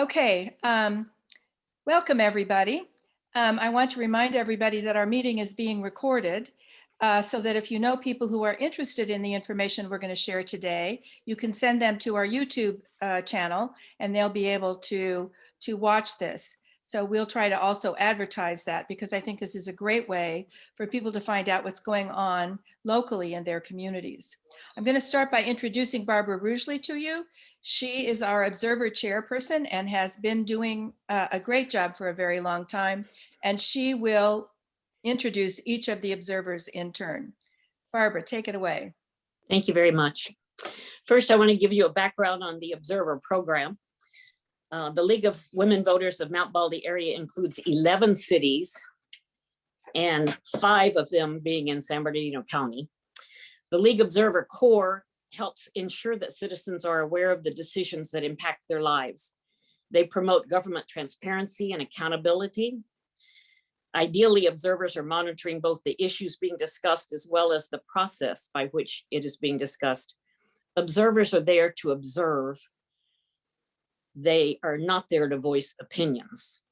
Okay, welcome everybody. I want to remind everybody that our meeting is being recorded so that if you know people who are interested in the information we're going to share today, you can send them to our YouTube channel and they'll be able to watch this. So we'll try to also advertise that because I think this is a great way for people to find out what's going on locally in their communities. I'm going to start by introducing Barbara Rugeley to you. She is our Observer chairperson and has been doing a great job for a very long time, and she will introduce each of the observers in turn. Barbara, take it away. Thank you very much. First, I want to give you a background on the Observer program. The League of Women Voters of Mount Baldy area includes 11 cities and 5 of them being in San Bernardino County. The League Observer Corps helps ensure that citizens are aware of the decisions that impact their lives. They promote government transparency and accountability. Ideally, observers are monitoring both the issues being discussed as well as the process by which it is being discussed. Observers are there to observe. They are not there to voice opinions.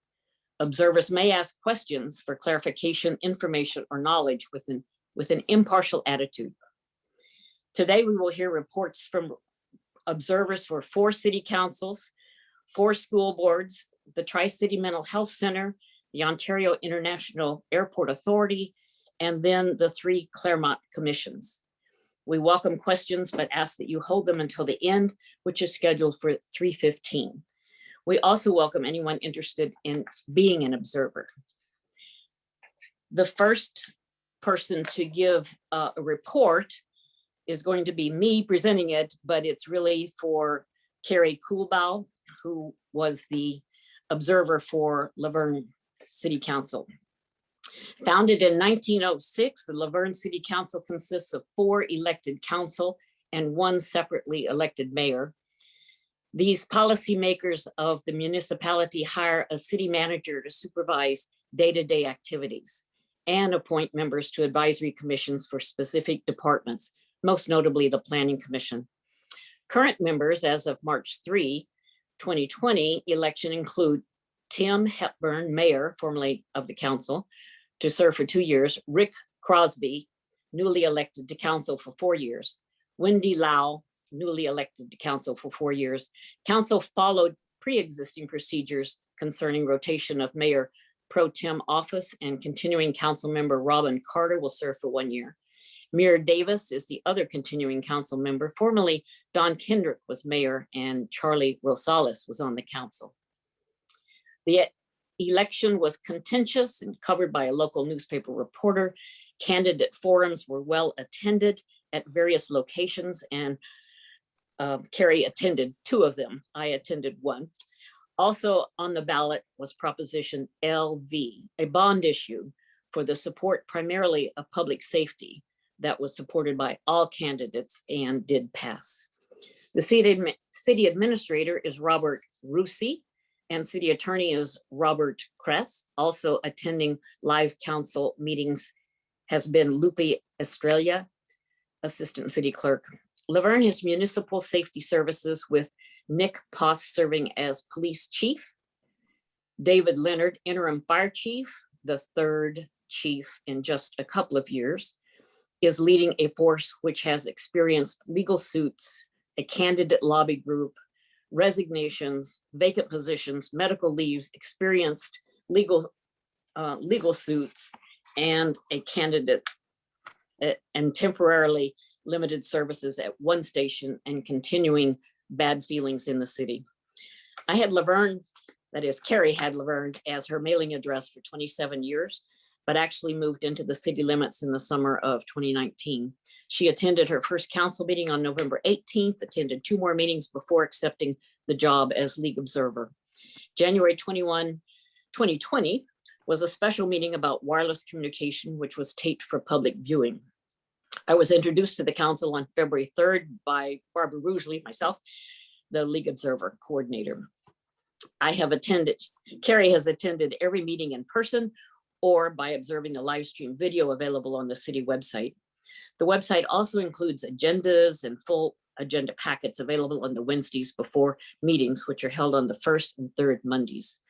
Observers may ask questions for clarification, information, or knowledge with an impartial attitude. Today, we will hear reports from observers for 4 city councils, 4 school boards, the Tri-City Mental Health Center, the Ontario International Airport Authority, and then the 3 Claremont commissions. We welcome questions, but ask that you hold them until the end, which is scheduled for 3:15. We also welcome anyone interested in being an observer. The first person to give a report is going to be me presenting it, but it's really for Carrie Coolbaugh, who was the observer for Laverne City Council. Founded in 1906, the Laverne City Council consists of 4 elected council and 1 separately elected mayor. These policymakers of the municipality hire a city manager to supervise day-to-day activities and appoint members to advisory commissions for specific departments, most notably the Planning Commission. Current members as of March 3, 2020 election include Tim Hepburn, mayor, formerly of the council, to serve for 2 years, Rick Crosby, newly elected to council for 4 years, Wendy Lau, newly elected to council for 4 years. Council followed pre-existing procedures concerning rotation of mayor pro tem office, and continuing council member Robin Carter will serve for 1 year. Mira Davis is the other continuing council member. Formerly, Don Kendrick was mayor and Charlie Rosales was on the council. The election was contentious and covered by a local newspaper reporter. Candidate forums were well attended at various locations, and Carrie attended 2 of them. I attended 1. Also on the ballot was Proposition LV, a bond issue for the support primarily of public safety that was supported by all candidates and did pass. The city administrator is Robert Rusi, and city attorney is Robert Kress. Also attending live council meetings has been Lupe Estrella, assistant city clerk. Laverne has municipal safety services with Nick Poss serving as police chief, David Leonard, interim fire chief, the 3rd chief in just a couple of years, is leading a force which has experienced legal suits, a candidate lobby group, resignations, vacant positions, medical leaves, experienced legal suits, and a candidate and temporarily limited services at 1 station and continuing bad feelings in the city. I had Laverne, that is Carrie had Laverne as her mailing address for 27 years, but actually moved into the city limits in the summer of 2019. She attended her first council meeting on November 18th, attended 2 more meetings before accepting the job as League Observer. January 21, 2020 was a special meeting about wireless communication, which was taped for public viewing. I was introduced to the council on February 3rd by Barbara Rugeley, myself, the League Observer coordinator. Carrie has attended every meeting in person or by observing the live stream video available on the city website. The website also includes agendas and full agenda packets available on the Wednesdays before meetings, which are held on the first and third Mondays.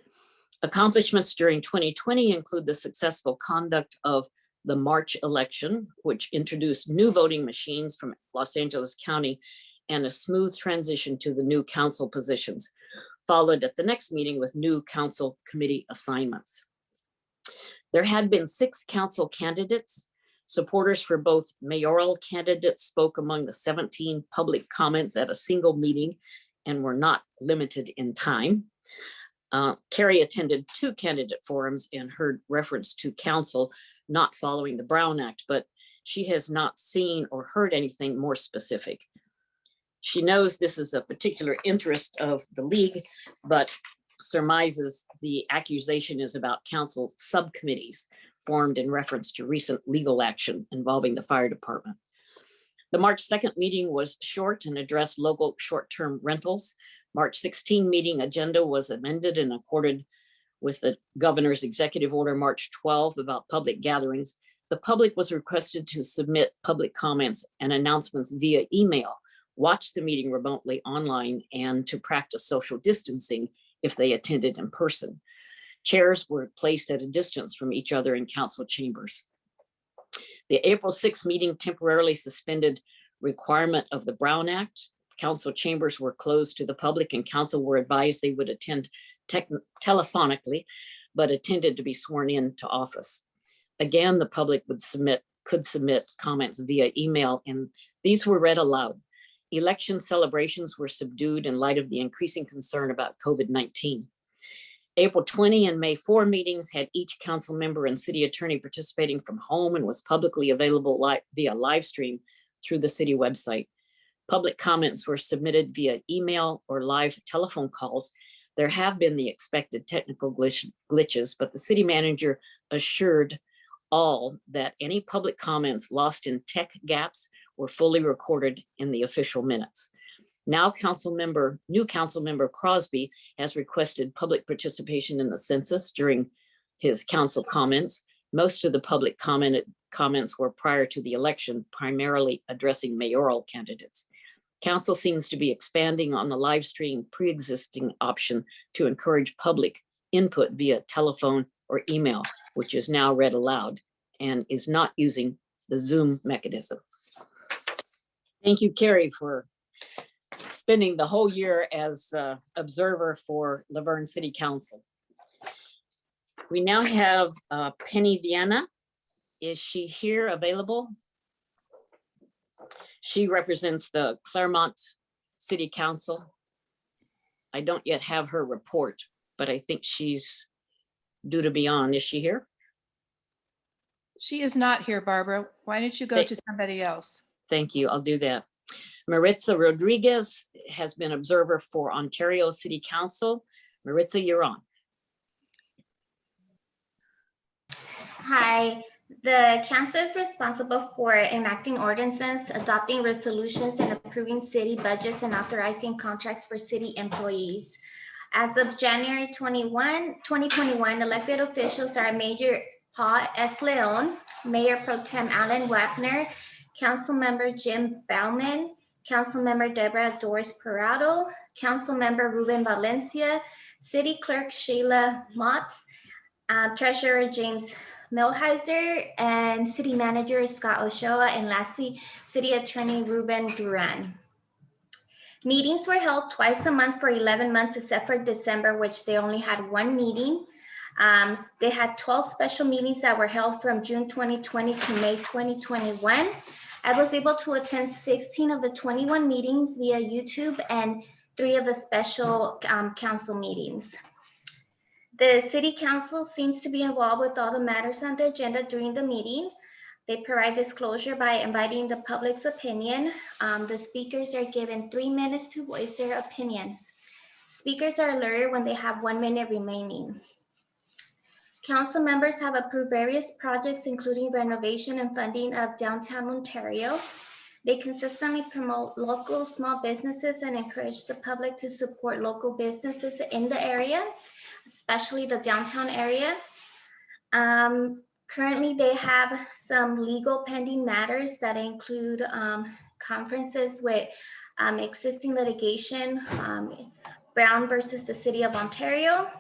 Accomplishments during 2020 include the successful conduct of the March election, which introduced new voting machines from Los Angeles County and a smooth transition to the new council positions, followed at the next meeting with new council committee assignments. There had been 6 council candidates. Supporters for both mayoral candidates spoke among the 17 public comments at a single meeting and were not limited in time. Carrie attended 2 candidate forums and heard reference to council not following the Brown Act, but she has not seen or heard anything more specific. She knows this is a particular interest of the league, but surmises the accusation is about council subcommittees formed in reference to recent legal action involving the fire department. The March 2nd meeting was short and addressed local short-term rentals. March 16 meeting agenda was amended and accorded with the governor's executive order March 12 about public gatherings. The public was requested to submit public comments and announcements via email, watch the meeting remotely online, and to practice social distancing if they attended in person. Chairs were placed at a distance from each other in council chambers. The April 6th meeting temporarily suspended requirement of the Brown Act. Council chambers were closed to the public and council were advised they would attend telephonically, but attended to be sworn in to office. Again, the public could submit comments via email, and these were read aloud. Election celebrations were subdued in light of the increasing concern about COVID-19. April 20 and May 4 meetings had each council member and city attorney participating from home and was publicly available via live stream through the city website. Public comments were submitted via email or live telephone calls. There have been the expected technical glitches, but the city manager assured all that any public comments lost in tech gaps were fully recorded in the official minutes. Now new council member Crosby has requested public participation in the census during his council comments. Most of the public comments were prior to the election, primarily addressing mayoral candidates. Council seems to be expanding on the live stream pre-existing option to encourage public input via telephone or email, which is now read aloud and is not using the Zoom mechanism. Thank you, Carrie, for spending the whole year as observer for Laverne City Council. We now have Penny Viana. Is she here available? She represents the Claremont City Council. I don't yet have her report, but I think she's due to be on. Is she here? She is not here, Barbara. Why don't you go to somebody else? Thank you. I'll do that. Maritza Rodriguez has been observer for Ontario City Council. Maritza, you're on. Hi, the council is responsible for enacting ordinances, adopting resolutions, and approving city budgets and authorizing contracts for city employees. As of January 2021, elected officials are Mayor Paul S. Leon, Mayor Pro Tem Alan Wagner, Councilmember Jim Bauman, Councilmember Deborah Doris Parado, Councilmember Ruben Valencia, City Clerk Sheila Motz, Treasurer James Milheiser, and City Manager Scott Ochoa, and lastly, City Attorney Ruben Duran. Meetings were held twice a month for 11 months, except for December, which they only had one meeting. They had 12 special meetings that were held from June 2020 to May 2021. I was able to attend 16 of the 21 meetings via YouTube and 3 of the special council meetings. The city council seems to be involved with all the matters on the agenda during the meeting. They provide disclosure by inviting the public's opinion. The speakers are given 3 minutes to voice their opinions. Speakers are alerted when they have 1 minute remaining. Council members have approved various projects, including renovation and funding of downtown Ontario. They consistently promote local small businesses and encourage the public to support local businesses in the area, especially the downtown area. Currently, they have some legal pending matters that include conferences with existing litigation, Brown versus the City of Ontario.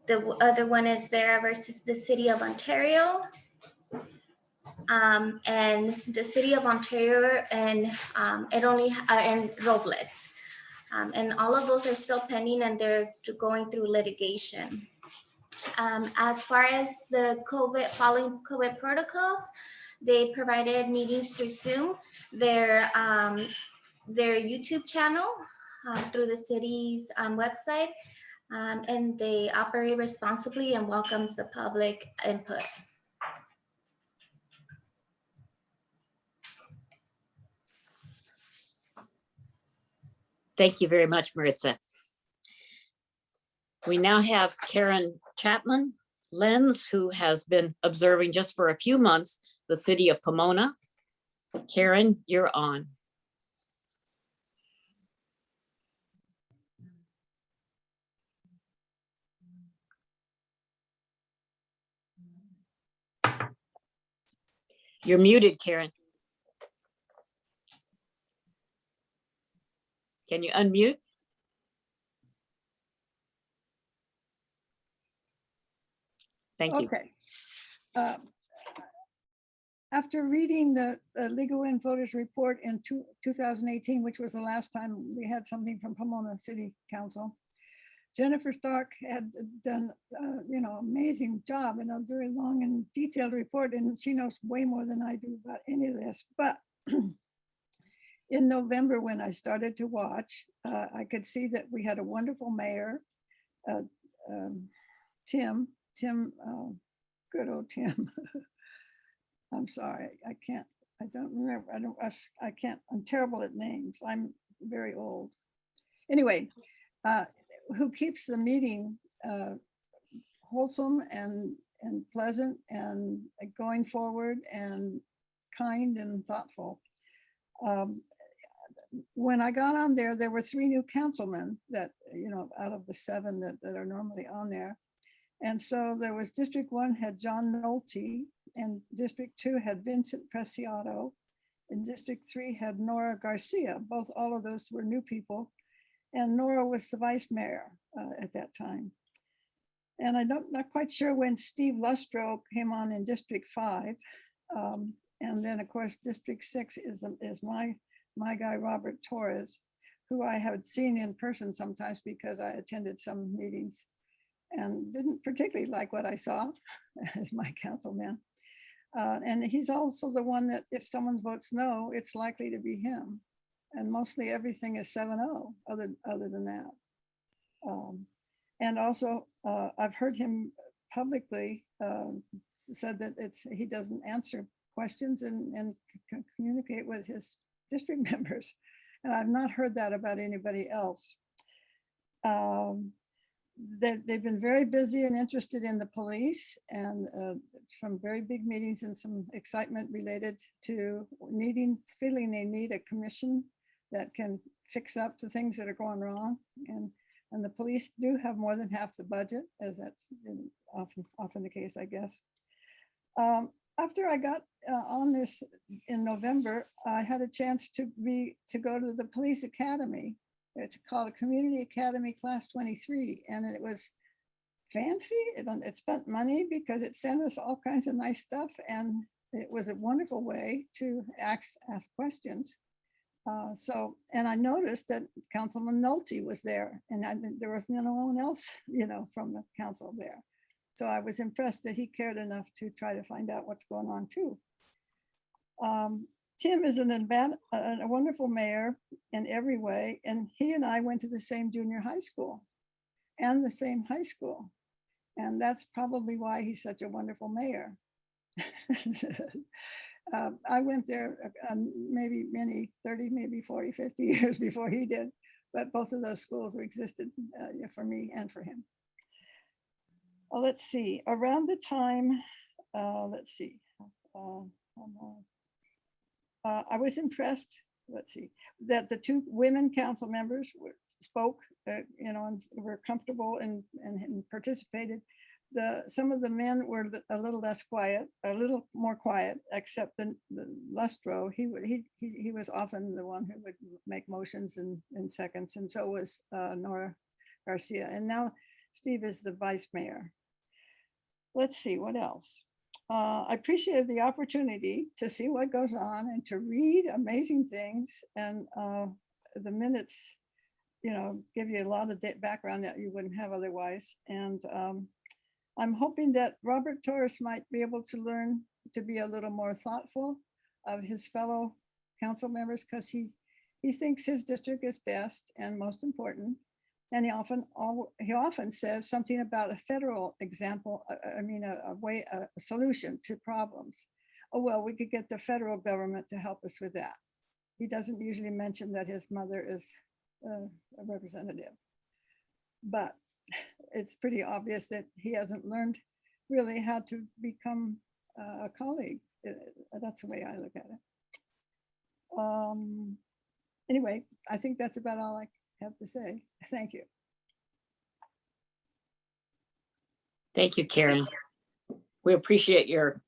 The other one is Vera versus the City of Ontario. And the City of Ontario and and Robles. And all of those are still pending and they're going through litigation. As far as the following COVID protocols, they provided meetings through Zoom, their YouTube channel through the city's website, and they operate responsibly and welcomes the public input. Thank you very much, Maritza. We now have Karen Chapman Lenz, who has been observing just for a few months the city of Pomona. Karen, you're on. You're muted, Karen. Can you unmute? Thank you. Okay. After reading the League of Women Voters report in 2018, which was the last time we had something from Pomona City Council, Jennifer Stark had done, amazing job in a very long and detailed report, and she knows way more than I do about any of this. But in November, when I started to watch, I could see that we had a wonderful mayor, Tim, good old Tim. I'm sorry, I don't remember, I can't, I'm terrible at names. I'm very old. Anyway, who keeps the meeting wholesome and pleasant and going forward and kind and thoughtful. When I got on there, there were 3 new councilmen that, out of the 7 that are normally on there. And so there was District 1 had John Nolte, and District 2 had Vincent Preciado, and District 3 had Nora Garcia. All of those were new people. And Nora was the vice mayor at that time. And I'm not quite sure when Steve Lustro came on in District 5. And then of course, District 6 is my guy, Robert Torres, who I have seen in person sometimes because I attended some meetings and didn't particularly like what I saw as my councilman. And he's also the one that if someone votes no, it's likely to be him. And mostly everything is 7-0 other than that. And also I've heard him publicly said that he doesn't answer questions and communicate with his district members. And I've not heard that about anybody else. They've been very busy and interested in the police, and from very big meetings and some excitement related to feeling they need a commission that can fix up the things that are going wrong. And the police do have more than half the budget, as that's often the case, I guess. After I got on this in November, I had a chance to go to the police academy. It's called a Community Academy Class 23, and it was fancy. It spent money because it sent us all kinds of nice stuff, and it was a wonderful way to ask questions. And I noticed that Councilman Nolte was there, and there was no one else, from the council there. So I was impressed that he cared enough to try to find out what's going on too. Tim is a wonderful mayor in every way, and he and I went to the same junior high school and the same high school. And that's probably why he's such a wonderful mayor. I went there maybe 30, maybe 40, 50 years before he did, but both of those schools existed for me and for him. Well, let's see, around the time, I was impressed, that the 2 women council members spoke, and were comfortable and participated. some of the men were a little less quiet, a little more quiet, except the Lustro. He was often the one who would make motions in seconds, and so was Nora Garcia. And now Steve is the vice mayor. Let's see, what else? I appreciated the opportunity to see what goes on and to read amazing things. And the minutes, give you a lot of background that you wouldn't have otherwise. And I'm hoping that Robert Torres might be able to learn to be a little more thoughtful of his fellow council members, because he thinks his district is best and most important. And he often says something about a federal example, a solution to problems. Oh, well, we could get the federal government to help us with that. He doesn't usually mention that his mother is a representative, but it's pretty obvious that he hasn't learned really how to become a colleague. That's the way I look at it. Anyway, I think that's about all I have to say. Thank you. Thank you, Karen. We appreciate your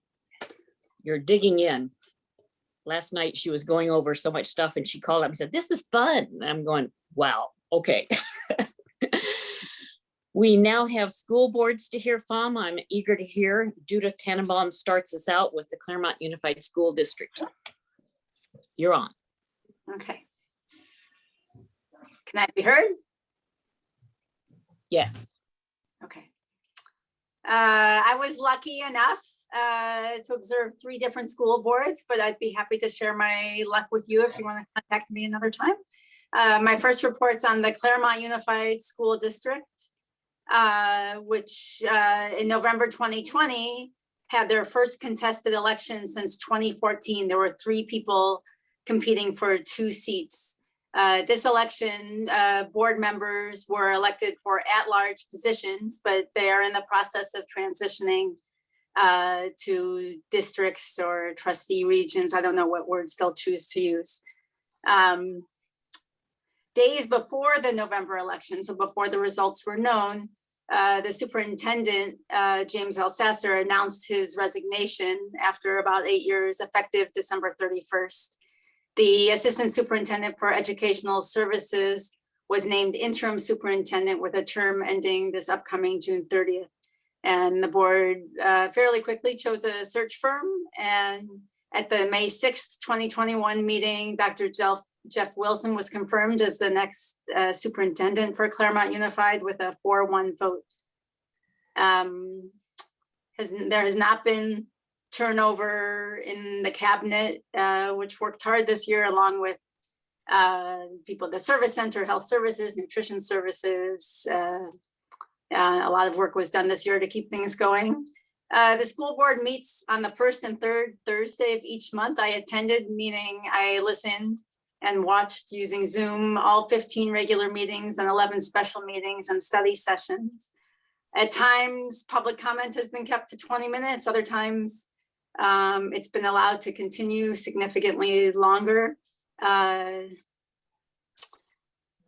digging in. Last night she was going over so much stuff and she called up and said, "This is fun." And I'm going, wow, okay. We now have school boards to hear from. I'm eager to hear. Judith Tannenbaum starts us out with the Claremont Unified School District. You're on. Okay. Can I be heard? Yes. Okay. I was lucky enough to observe 3 different school boards, but I'd be happy to share my luck with you if you want to contact me another time. My first report's on the Claremont Unified School District, which in November 2020 had their first contested election since 2014. There were 3 people competing for 2 seats. This election, board members were elected for at-large positions, but they are in the process of transitioning to districts or trustee regions. I don't know what words they'll choose to use. Days before the November election, so before the results were known, the superintendent, James Elsasser, announced his resignation after about 8 years, effective December 31st. The assistant superintendent for educational services was named interim superintendent with a term ending this upcoming June 30th. And the board fairly quickly chose a search firm. And at the May 6th, 2021 meeting, Dr. Jeff Wilson was confirmed as the next superintendent for Claremont Unified with a 4-1 vote. There has not been turnover in the cabinet, which worked hard this year, along with people at the service center, health services, nutrition services. A lot of work was done this year to keep things going. The school board meets on the 1st and 3rd Thursday of each month. I attended, meaning I listened and watched using Zoom, all 15 regular meetings and 11 special meetings and study sessions. At times, public comment has been kept to 20 minutes. Other times, it's been allowed to continue significantly longer.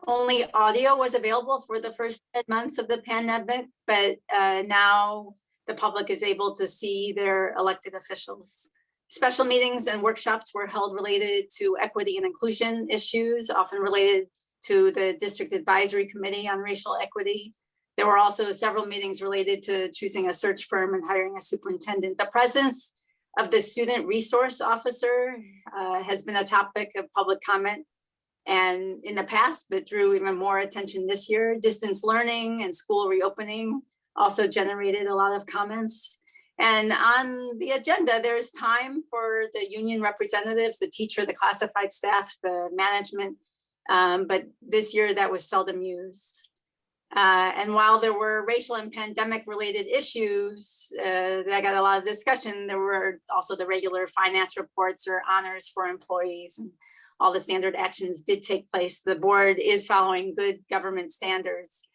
Only audio was available for the first 10 months of the pandemic, but now the public is able to see their elected officials. Special meetings and workshops were held related to equity and inclusion issues, often related to the District Advisory Committee on Racial Equity. There were also several meetings related to choosing a search firm and hiring a superintendent. The presence of the Student Resource Officer has been a topic of public comment and in the past, but drew even more attention this year. Distance learning and school reopening also generated a lot of comments. And on the agenda, there's time for the union representatives, the teacher, the classified staff, the management. But this year that was seldom used. And while there were racial and pandemic related issues that got a lot of discussion, there were also the regular finance reports or honors for employees, and all the standard actions did take place. The board is following good government standards.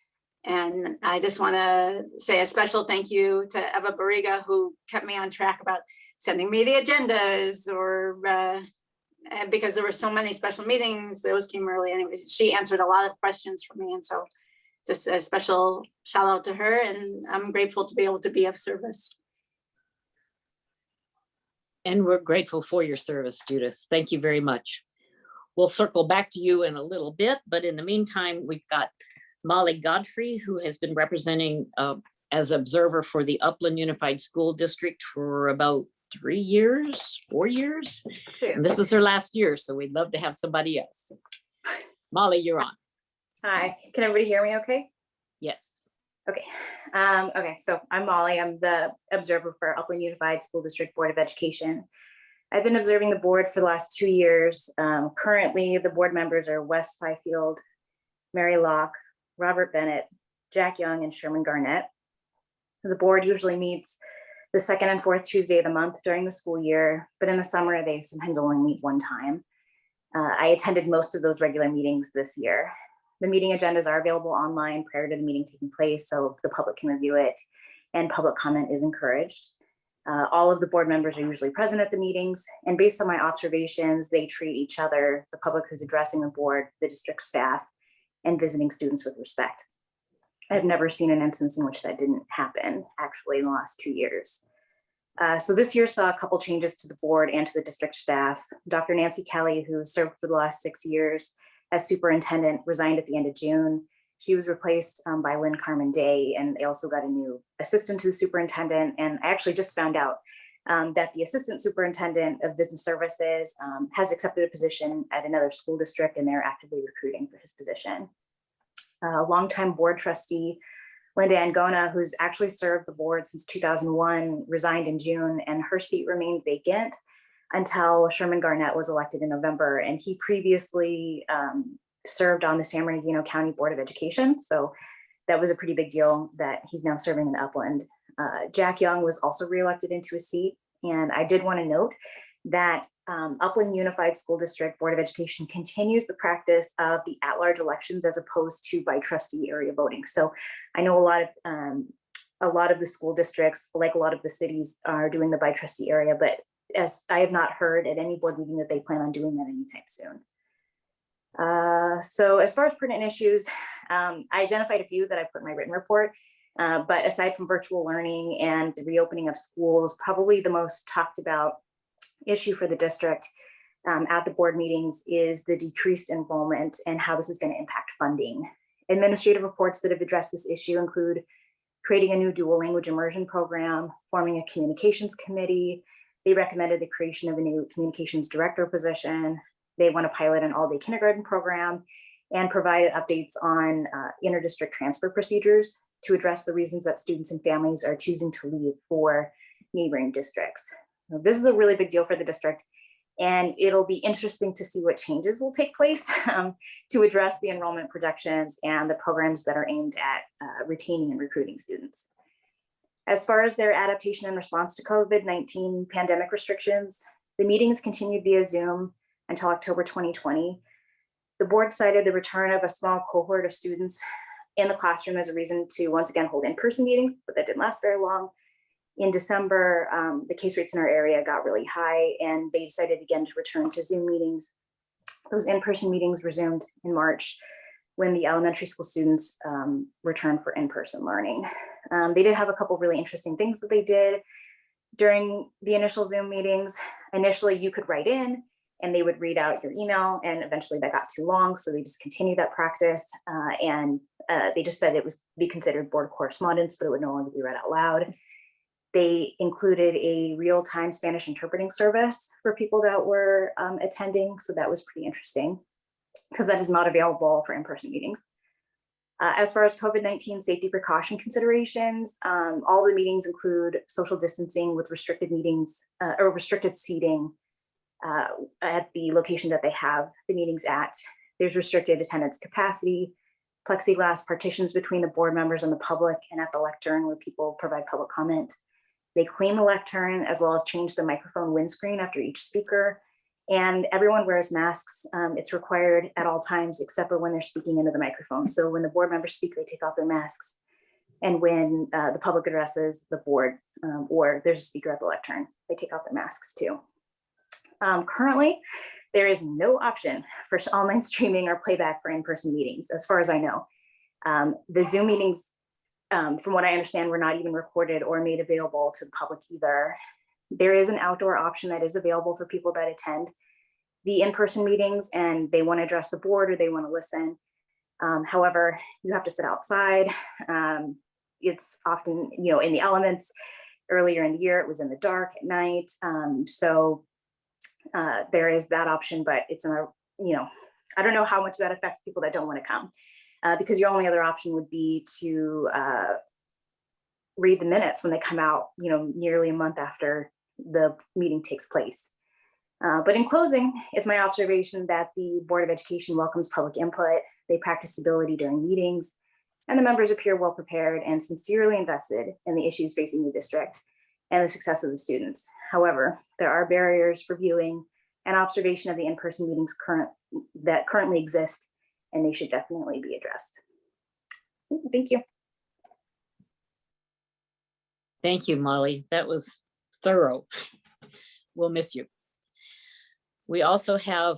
And I just want to say a special thank you to Eva Barriga, who kept me on track about sending me the agendas, or because there were so many special meetings, those came early. Anyways, she answered a lot of questions for me. And so just a special shout out to her, and I'm grateful to be able to be of service. And we're grateful for your service, Judith. Thank you very much. We'll circle back to you in a little bit, but in the meantime, we've got Molly Godfrey, who has been representing as observer for the Upland Unified School District for about 3 years, 4 years. And this is her last year, so we'd love to have somebody else. Molly, you're on. Hi, can everybody hear me okay? Yes. Okay. Okay, so I'm Molly. I'm the observer for Upland Unified School District Board of Education. I've been observing the board for the last 2 years. Currently, the board members are Wes Fifield, Mary Locke, Robert Bennett, Jack Young, and Sherman Garnett. The board usually meets the second and fourth Tuesday of the month during the school year, but in the summer, they sometimes only meet one time. I attended most of those regular meetings this year. The meeting agendas are available online prior to the meeting taking place, so the public can review it, and public comment is encouraged. All of the board members are usually present at the meetings, and based on my observations, they treat each other, the public who's addressing the board, the district staff, and visiting students with respect. I've never seen an instance in which that didn't happen, actually, in the last 2 years. So this year saw a couple changes to the board and to the district staff. Dr. Nancy Kelly, who served for the last 6 years as superintendent, resigned at the end of June. She was replaced by Lynn Carmen Day, and they also got a new assistant to the superintendent. And I actually just found out that the assistant superintendent of business services has accepted a position at another school district, and they're actively recruiting for his position. Longtime board trustee Linda Angona, who's actually served the board since 2001, resigned in June, and her seat remained vacant until Sherman Garnett was elected in November. And he previously served on the San Bernardino County Board of Education. So that was a pretty big deal that he's now serving in Upland. Jack Young was also reelected into a seat. And I did want to note that Upland Unified School District Board of Education continues the practice of the at-large elections as opposed to by trustee area voting. So I know a lot of the school districts, like a lot of the cities, are doing the by trustee area, but as I have not heard at any board meeting that they plan on doing that anytime soon. So as far as pertinent issues, I identified a few that I put in my written report, but aside from virtual learning and the reopening of schools, probably the most talked about issue for the district at the board meetings is the decreased enrollment and how this is going to impact funding. Administrative reports that have addressed this issue include creating a new dual language immersion program, forming a communications committee. They recommended the creation of a new communications director position. They want to pilot an all-day kindergarten program and provide updates on inter-district transfer procedures to address the reasons that students and families are choosing to leave for neighboring districts. Now, this is a really big deal for the district, and it'll be interesting to see what changes will take place to address the enrollment projections and the programs that are aimed at retaining and recruiting students. As far as their adaptation and response to COVID-19 pandemic restrictions, the meetings continued via Zoom until October 2020. The board cited the return of a small cohort of students in the classroom as a reason to once again hold in-person meetings, but that didn't last very long. In December, the case rates in our area got really high, and they decided again to return to Zoom meetings. Those in-person meetings resumed in March when the elementary school students returned for in-person learning. They did have a couple really interesting things that they did during the initial Zoom meetings. Initially, you could write in and they would read out your email, and eventually that got too long, so they just continued that practice. They just said it was be considered board correspondence, but it would no longer be read out loud. They included a real-time Spanish interpreting service for people that were attending, so that was pretty interesting because that is not available for in-person meetings. As far as COVID-19 safety precaution considerations, all the meetings include social distancing with restricted meetings or restricted seating at the location that they have the meetings at. There's restricted attendance capacity, plexiglass partitions between the board members and the public, and at the lectern where people provide public comment. They clean the lectern as well as change the microphone windscreen after each speaker. And everyone wears masks. It's required at all times except for when they're speaking into the microphone. So when the board members speak, they take off their masks. And when the public addresses the board or there's a speaker at the lectern, they take off their masks too. Currently, there is no option for online streaming or playback for in-person meetings, as far as I know. The Zoom meetings, from what I understand, were not even recorded or made available to the public either. There is an outdoor option that is available for people that attend the in-person meetings and they want to address the board or they want to listen. However, you have to sit outside. It's often, in the elements. Earlier in the year, it was in the dark at night. So there is that option, but it's I don't know how much that affects people that don't want to come, because your only other option would be to read the minutes when they come out, nearly a month after the meeting takes place. But in closing, it's my observation that the Board of Education welcomes public input. They practice civility during meetings, and the members appear well prepared and sincerely invested in the issues facing the district and the success of the students. However, there are barriers for viewing and observation of the in-person meetings that currently exist, and they should definitely be addressed. Thank you. Thank you, Molly. That was thorough. We'll miss you. We also have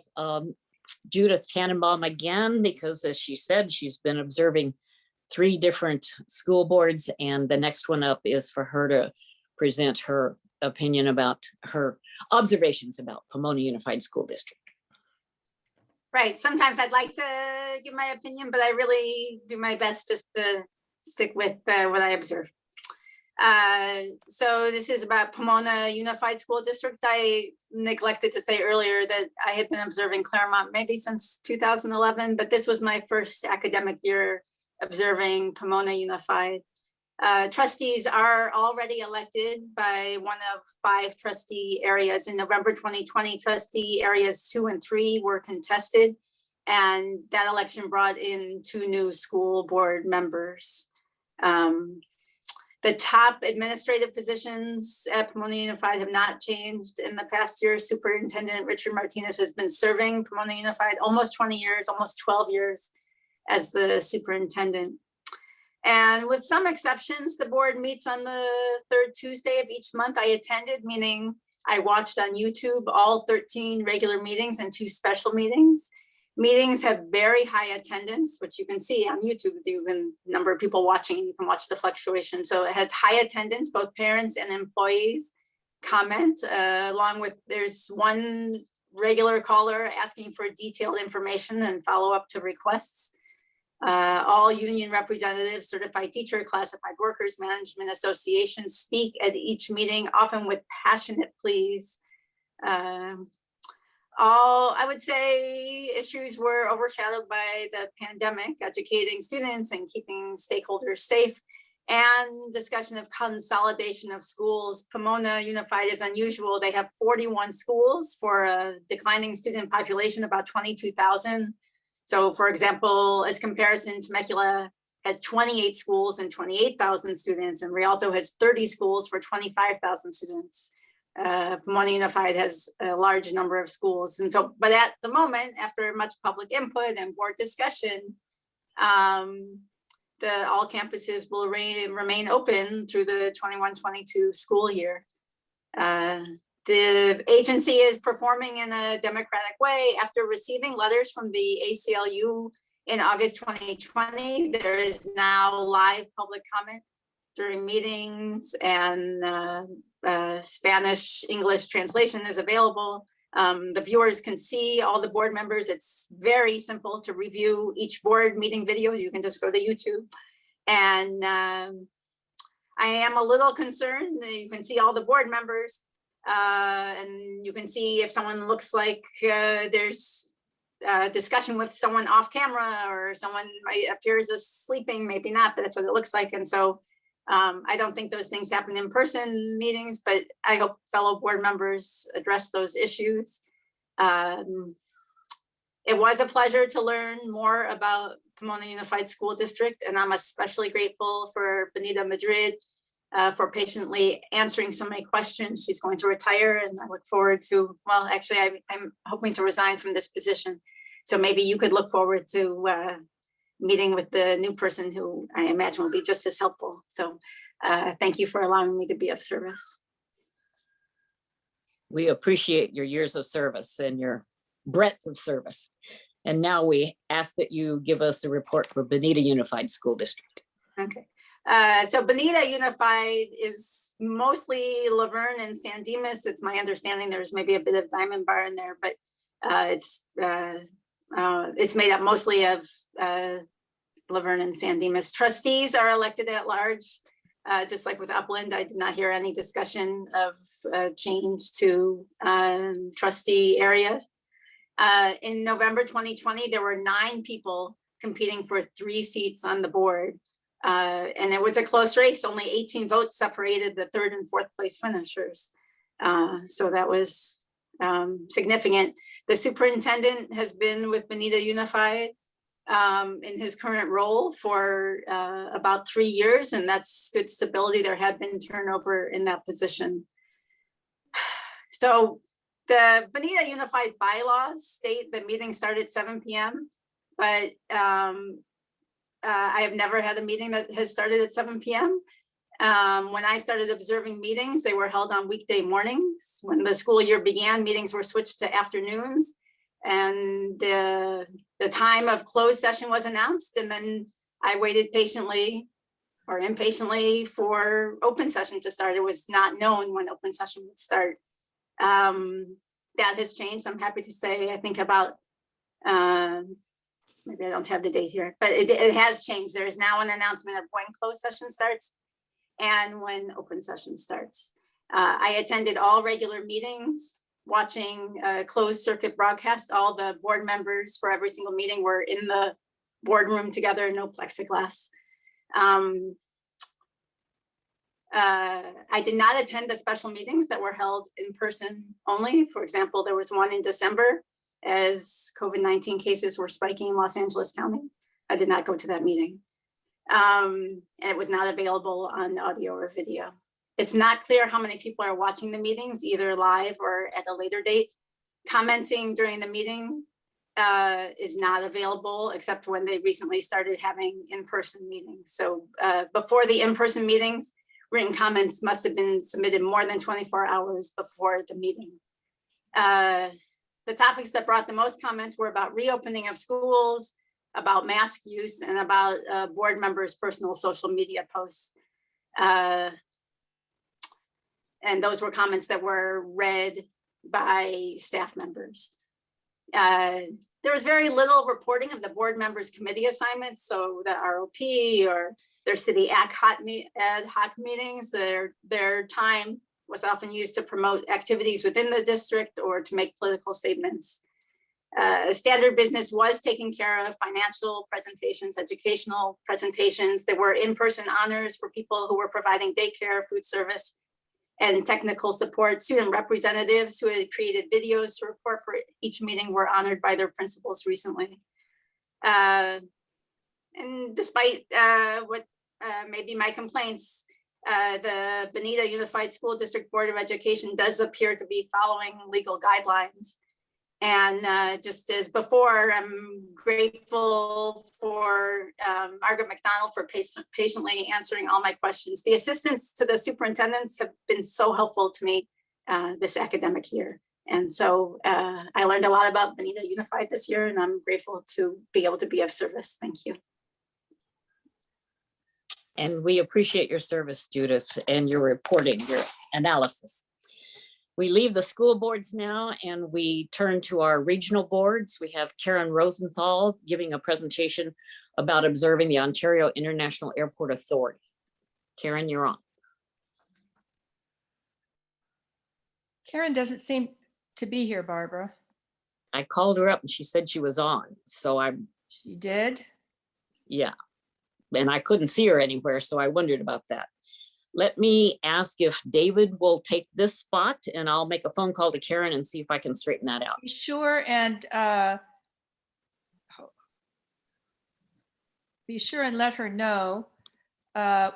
Judith Tannenbaum again, because as she said, she's been observing 3 different school boards, and the next one up is for her to present her opinion about her observations about Pomona Unified School District. Right. Sometimes I'd like to give my opinion, but I really do my best just to stick with what I observe. So this is about Pomona Unified School District. I neglected to say earlier that I had been observing Claremont maybe since 2011, but this was my first academic year observing Pomona Unified. Trustees are already elected by one of 5 trustee areas. In November 2020, trustee areas 2 and 3 were contested, and that election brought in 2 new school board members. The top administrative positions at Pomona Unified have not changed in the past year. Superintendent Richard Martinez has been serving Pomona Unified almost 20 years, almost 12 years as the superintendent. And with some exceptions, the board meets on the 3rd Tuesday of each month. I attended, meaning I watched on YouTube all 13 regular meetings and 2 special meetings. Meetings have very high attendance, which you can see on YouTube. You can number of people watching, and you can watch the fluctuation. So it has high attendance. Both parents and employees comment, along with there's one regular caller asking for detailed information and follow up to requests. All union representatives, certified teacher, classified workers, management associations speak at each meeting, often with passionate pleas. All, I would say, issues were overshadowed by the pandemic, educating students and keeping stakeholders safe, and discussion of consolidation of schools. Pomona Unified is unusual. They have 41 schools for a declining student population, about 22,000. So for example, as comparison, Temecula has 28 schools and 28,000 students, and Rialto has 30 schools for 25,000 students. Pomona Unified has a large number of schools. And so, but at the moment, after much public input and board discussion, all campuses will remain open through the 21-22 school year. The agency is performing in a democratic way. After receiving letters from the ACLU in August 2020, there is now live public comment during meetings, and Spanish English translation is available. The viewers can see all the board members. It's very simple to review each board meeting video. You can just go to YouTube. And I am a little concerned that you can see all the board members, and you can see if someone looks like there's discussion with someone off camera, or someone appears as sleeping, maybe not, but that's what it looks like. And so I don't think those things happen in person meetings, but I hope fellow board members address those issues. It was a pleasure to learn more about Pomona Unified School District, and I'm especially grateful for Benita Madrid for patiently answering so many questions. She's going to retire, and I look forward to, well, actually, I'm hoping to resign from this position. So maybe you could look forward to meeting with the new person, who I imagine will be just as helpful. So thank you for allowing me to be of service. We appreciate your years of service and your breadth of service. And now we ask that you give us a report for Bonita Unified School District. Okay. So Bonita Unified is mostly Laverne and San Dimas. It's my understanding there's maybe a bit of Diamond Bar in there, but it's made up mostly of Laverne and San Dimas. Trustees are elected at large. Just like with Upland, I did not hear any discussion of change to trustee areas. In November 2020, there were 9 people competing for 3 seats on the board. And it was a close race. Only 18 votes separated the 3rd and 4th place finishers. So that was significant. The superintendent has been with Bonita Unified in his current role for about 3 years, and that's good stability. There had been turnover in that position. So the Bonita Unified bylaws state that meetings start at 7 p.m., but I have never had a meeting that has started at 7 p.m. When I started observing meetings, they were held on weekday mornings. When the school year began, meetings were switched to afternoons, and the time of closed session was announced. And then I waited patiently or impatiently for open session to start. It was not known when open session would start. That has changed. I'm happy to say, I think about, maybe I don't have the date here, but it has changed. There is now an announcement of when closed session starts and when open session starts. I attended all regular meetings, watching closed circuit broadcast. All the board members for every single meeting were in the boardroom together, no plexiglass. I did not attend the special meetings that were held in person only. For example, there was one in December as COVID-19 cases were spiking in Los Angeles County. I did not go to that meeting. And it was not available on audio or video. It's not clear how many people are watching the meetings, either live or at a later date. Commenting during the meeting is not available except when they recently started having in-person meetings. So before the in-person meetings, written comments must have been submitted more than 24 hours before the meeting. The topics that brought the most comments were about reopening of schools, about mask use, and about board members' personal social media posts. And those were comments that were read by staff members. There was very little reporting of the board members' committee assignments, so the ROP or their city ad hoc meetings, their time was often used to promote activities within the district or to make political statements. Standard business was taken care of: financial presentations, educational presentations. There were in-person honors for people who were providing daycare, food service, and technical support. Student representatives who had created videos to report for each meeting were honored by their principals recently. And despite what may be my complaints, the Bonita Unified School District Board of Education does appear to be following legal guidelines. And just as before, I'm grateful for Margaret McDonald for patiently answering all my questions. The assistants to the superintendents have been so helpful to me this academic year. And so I learned a lot about Bonita Unified this year, and I'm grateful to be able to be of service. Thank you. And we appreciate your service, Judith, and your reporting, your analysis. We leave the school boards now and we turn to our regional boards. We have Karen Rosenthal giving a presentation about observing the Ontario International Airport Authority. Karen, you're on. Karen doesn't seem to be here, Barbara. I called her up and she said she was on. So She did? yeah. And I couldn't see her anywhere, so I wondered about that. Let me ask if David will take this spot, and I'll make a phone call to Karen and see if I can straighten that out. Sure, and be sure and let her know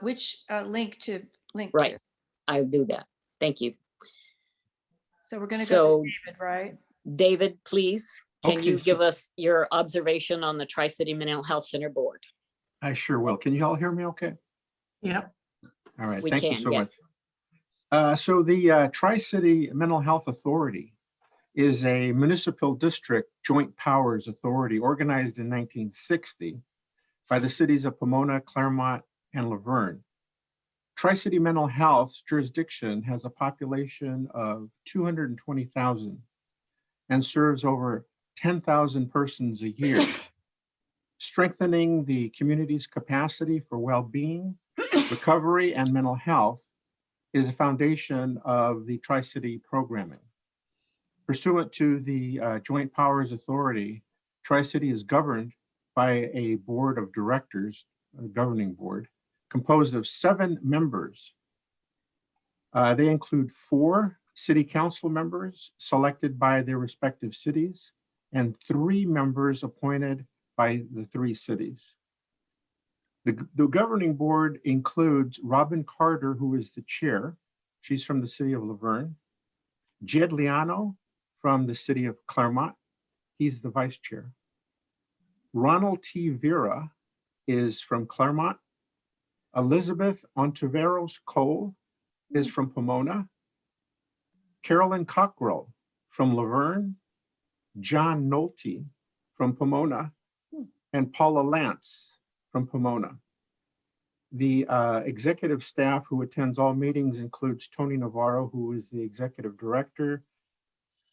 which link to. Right, I'll do that. Thank you. So we're going to go to David, right? David, please, can you so- give us your observation on the Tri-City Mental Health Center Board? I sure will. Can you all hear me okay? Yep. All right, We thank you can, so yes. much. So the Tri-City Mental Health Authority is a municipal district joint powers authority organized in 1960 by the cities of Pomona, Claremont, and Laverne. Tri-City Mental Health's jurisdiction has a population of 220,000 and serves over 10,000 persons a year. Strengthening the community's capacity for well-being, recovery, and mental health is the foundation of the Tri-City programming. Pursuant to the Joint Powers Authority, Tri-City is governed by a board of directors, a governing board, composed of 7 members. They include 4 city council members selected by their respective cities and 3 members appointed by the 3 cities. The governing board includes Robin Carter, who is the chair. She's from the city of Laverne. Jed Liano from the city of Claremont. He's the vice chair. Ronald T. Vera is from Claremont. Elizabeth Ontiveros Cole is from Pomona. Carolyn Cockrell from Laverne. John Nolte from Pomona. And Paula Lance from Pomona. The executive staff who attends all meetings includes Tony Navarro, who is the executive director,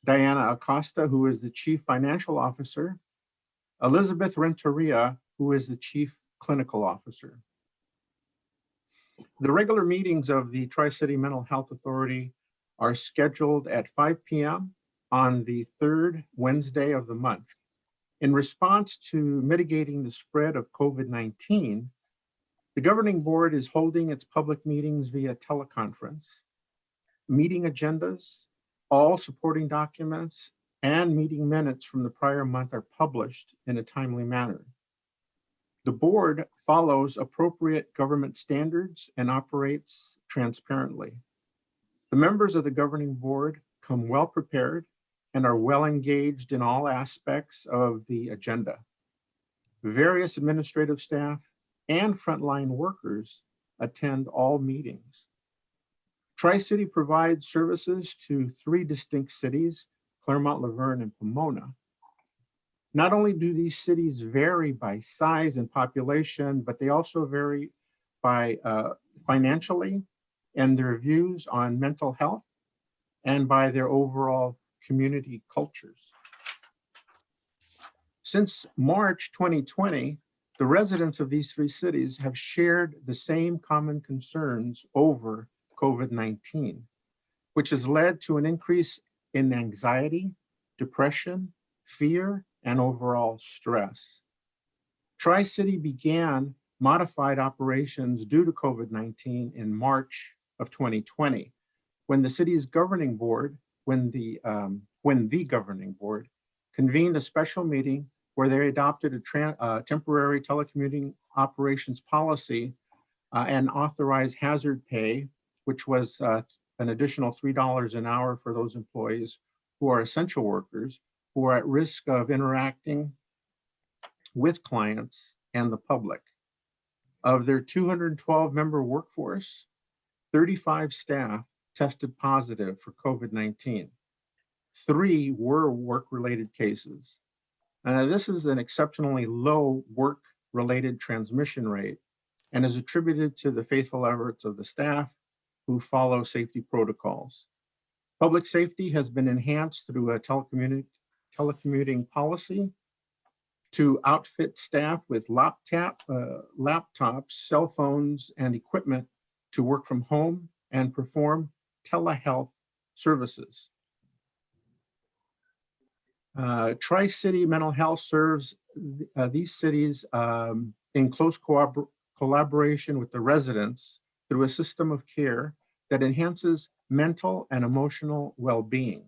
Diana Acosta, who is the chief financial officer, Elizabeth Renteria, who is the chief clinical officer. The regular meetings of the Tri-City Mental Health Authority are scheduled at 5 p.m. on the 3rd Wednesday of the month. In response to mitigating the spread of COVID-19, the governing board is holding its public meetings via teleconference. Meeting agendas, all supporting documents, and meeting minutes from the prior month are published in a timely manner. The board follows appropriate government standards and operates transparently. The members of the governing board come well prepared and are well engaged in all aspects of the agenda. Various administrative staff and frontline workers attend all meetings. Tri-City provides services to 3 distinct cities, Claremont, Laverne, and Pomona. Not only do these cities vary by size and population, but they also vary by financially and their views on mental health and by their overall community cultures. Since March 2020, the residents of these 3 cities have shared the same common concerns over COVID-19, which has led to an increase in anxiety, depression, fear, and overall stress. Tri-City began modified operations due to COVID-19 in March of 2020, when the city's governing board, when the governing board convened a special meeting where they adopted a temporary telecommuting operations policy and authorized hazard pay, which was an additional $3 an hour for those employees who are essential workers, who are at risk of interacting with clients and the public. Of their 212-member workforce, 35 staff tested positive for COVID-19. 3 were work-related cases. This is an exceptionally low work-related transmission rate and is attributed to the faithful efforts of the staff who follow safety protocols. Public safety has been enhanced through a telecommuting policy to outfit staff with laptops, cell phones, and equipment to work from home and perform telehealth services. Tri-City Mental Health serves these cities in close collaboration with the residents through a system of care that enhances mental and emotional well-being.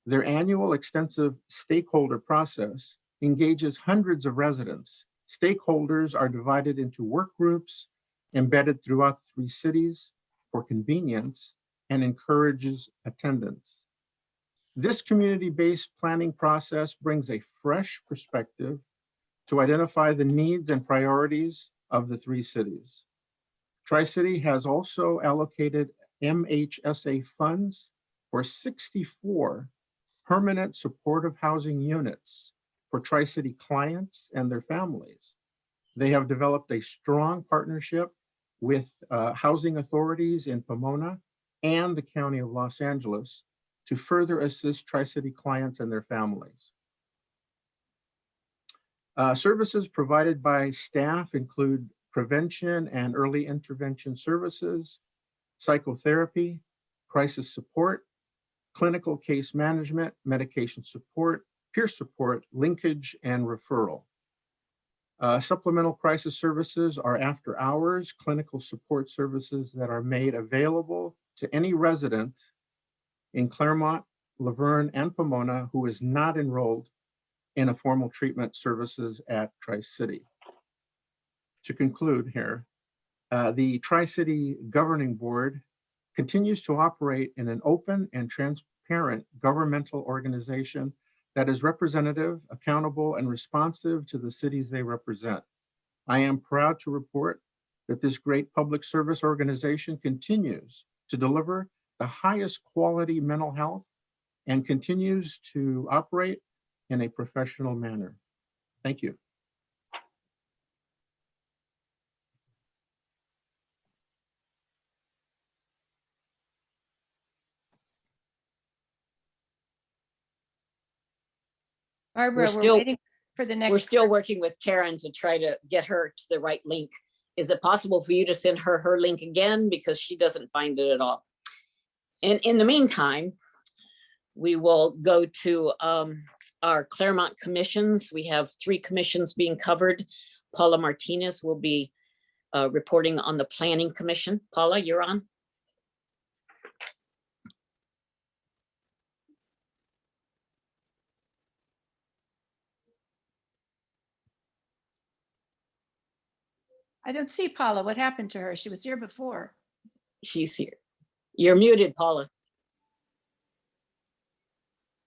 Their annual extensive stakeholder process engages hundreds of residents. Stakeholders are divided into work groups embedded throughout 3 cities for convenience and encourages attendance. This community-based planning process brings a fresh perspective to identify the needs and priorities of the 3 cities. Tri-City has also allocated MHSA funds for 64 permanent supportive housing units for Tri-City clients and their families. They have developed a strong partnership with housing authorities in Pomona and the County of Los Angeles to further assist Tri-City clients and their families. Services provided by staff include prevention and early intervention services, psychotherapy, crisis support, clinical case management, medication support, peer support, linkage, and referral. Supplemental crisis services are after hours clinical support services that are made available to any resident in Claremont, Laverne, and Pomona who is not enrolled in a formal treatment services at Tri-City. To conclude here, the Tri-City Governing Board continues to operate in an open and transparent governmental organization that is representative, accountable, and responsive to the cities they represent. I am proud to report that this great public service organization continues to deliver the highest quality mental health and continues to operate in a professional manner. Thank you. Barbara, we're waiting for the next. We're still working with Karen to try to get her to the right link. Is it possible for you to send her link again? Because she doesn't find it at all. And in the meantime, we will go to our Claremont commissions. We have 3 commissions being covered. Paula Martinez will be reporting on the Planning Commission. Paula, you're on. I don't see Paula. What happened to her? She was here before. She's here. You're muted, Paula.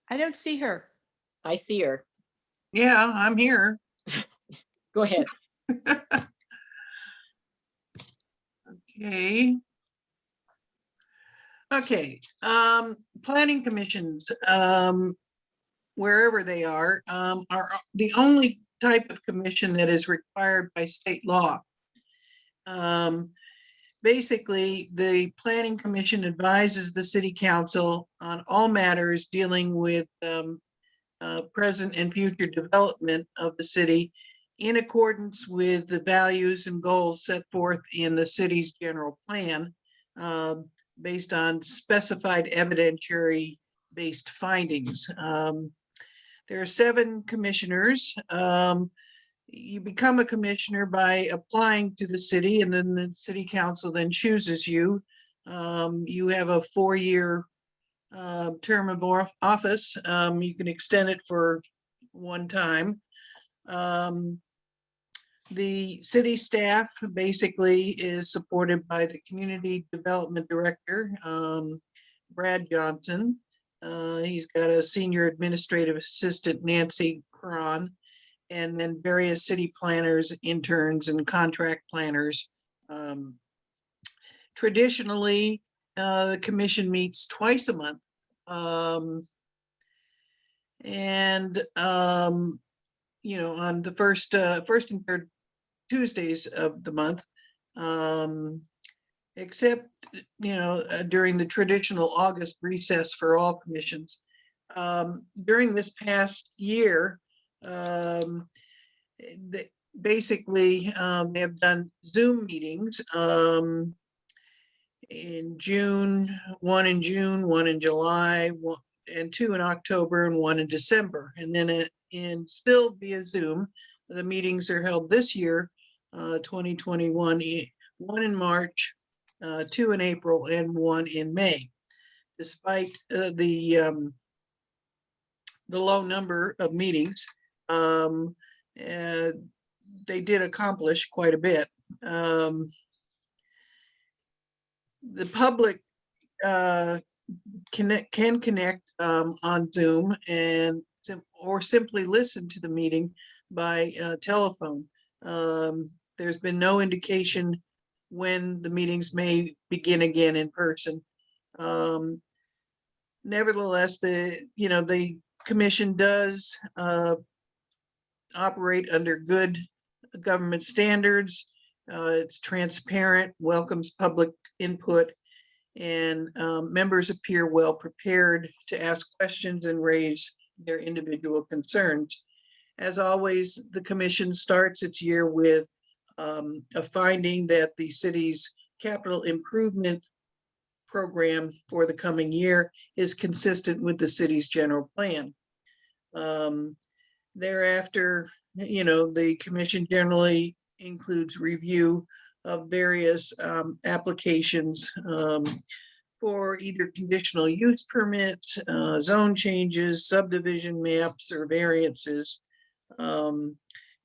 I don't see her. I see her. Yeah, I'm here. Go ahead. Okay. Okay, planning commissions, wherever they are the only type of commission that is required by state law. Basically, the planning commission advises the city council on all matters dealing with present and future development of the city in accordance with the values and goals set forth in the city's general plan, based on specified evidentiary based findings. There are 7 commissioners. You become a commissioner by applying to the city, and then the city council then chooses you. You have a 4-year term of office. You can extend it for 1 time. The city staff basically is supported by the community development director, Brad Johnson. He's got a senior administrative assistant, Nancy Cron, and then various city planners, interns, and contract planners. Traditionally, the commission meets twice a month. You know, on the first and third Tuesdays of the month, except, you know, during the traditional August recess for all commissions. During this past year, basically, they have done Zoom meetings in June, 1 in June, 1 in July, and 2 in October, and 1 in December. And then still via Zoom, the meetings are held this year, 2021, 1 in March, 2 in April, and 1 in May. Despite the low number of meetings, they did accomplish quite a bit. The public can connect on Zoom or simply listen to the meeting by telephone. There's been no indication when the meetings may begin again in person. nevertheless, the commission does operate under good government standards. It's transparent, welcomes public input, and members appear well prepared to ask questions and raise their individual concerns. As always, the commission starts its year with a finding that the city's capital improvement program for the coming year is consistent with the city's general plan. Thereafter, the commission generally includes review of various applications for either conditional use permits, zone changes, subdivision maps, or variances. And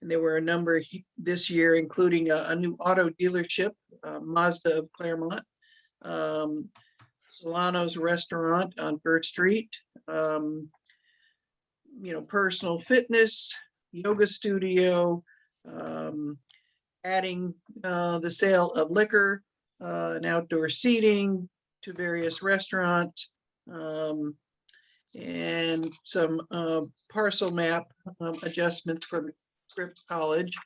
there were a number this year, including a new auto dealership, Mazda of Claremont, Solano's Restaurant on First Street, personal fitness, yoga studio, adding the sale of liquor and outdoor seating to various restaurants, and some parcel map adjustments for the Scripps College.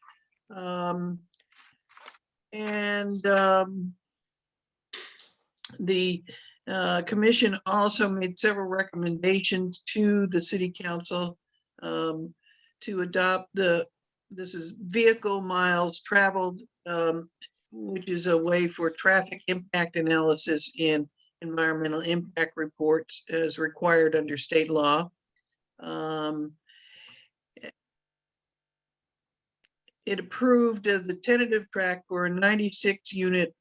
The commission also made several recommendations to the city council to adopt this is vehicle miles traveled, which is a way for traffic impact analysis in environmental impact reports as required under state law. It approved the tentative track for a 96 unit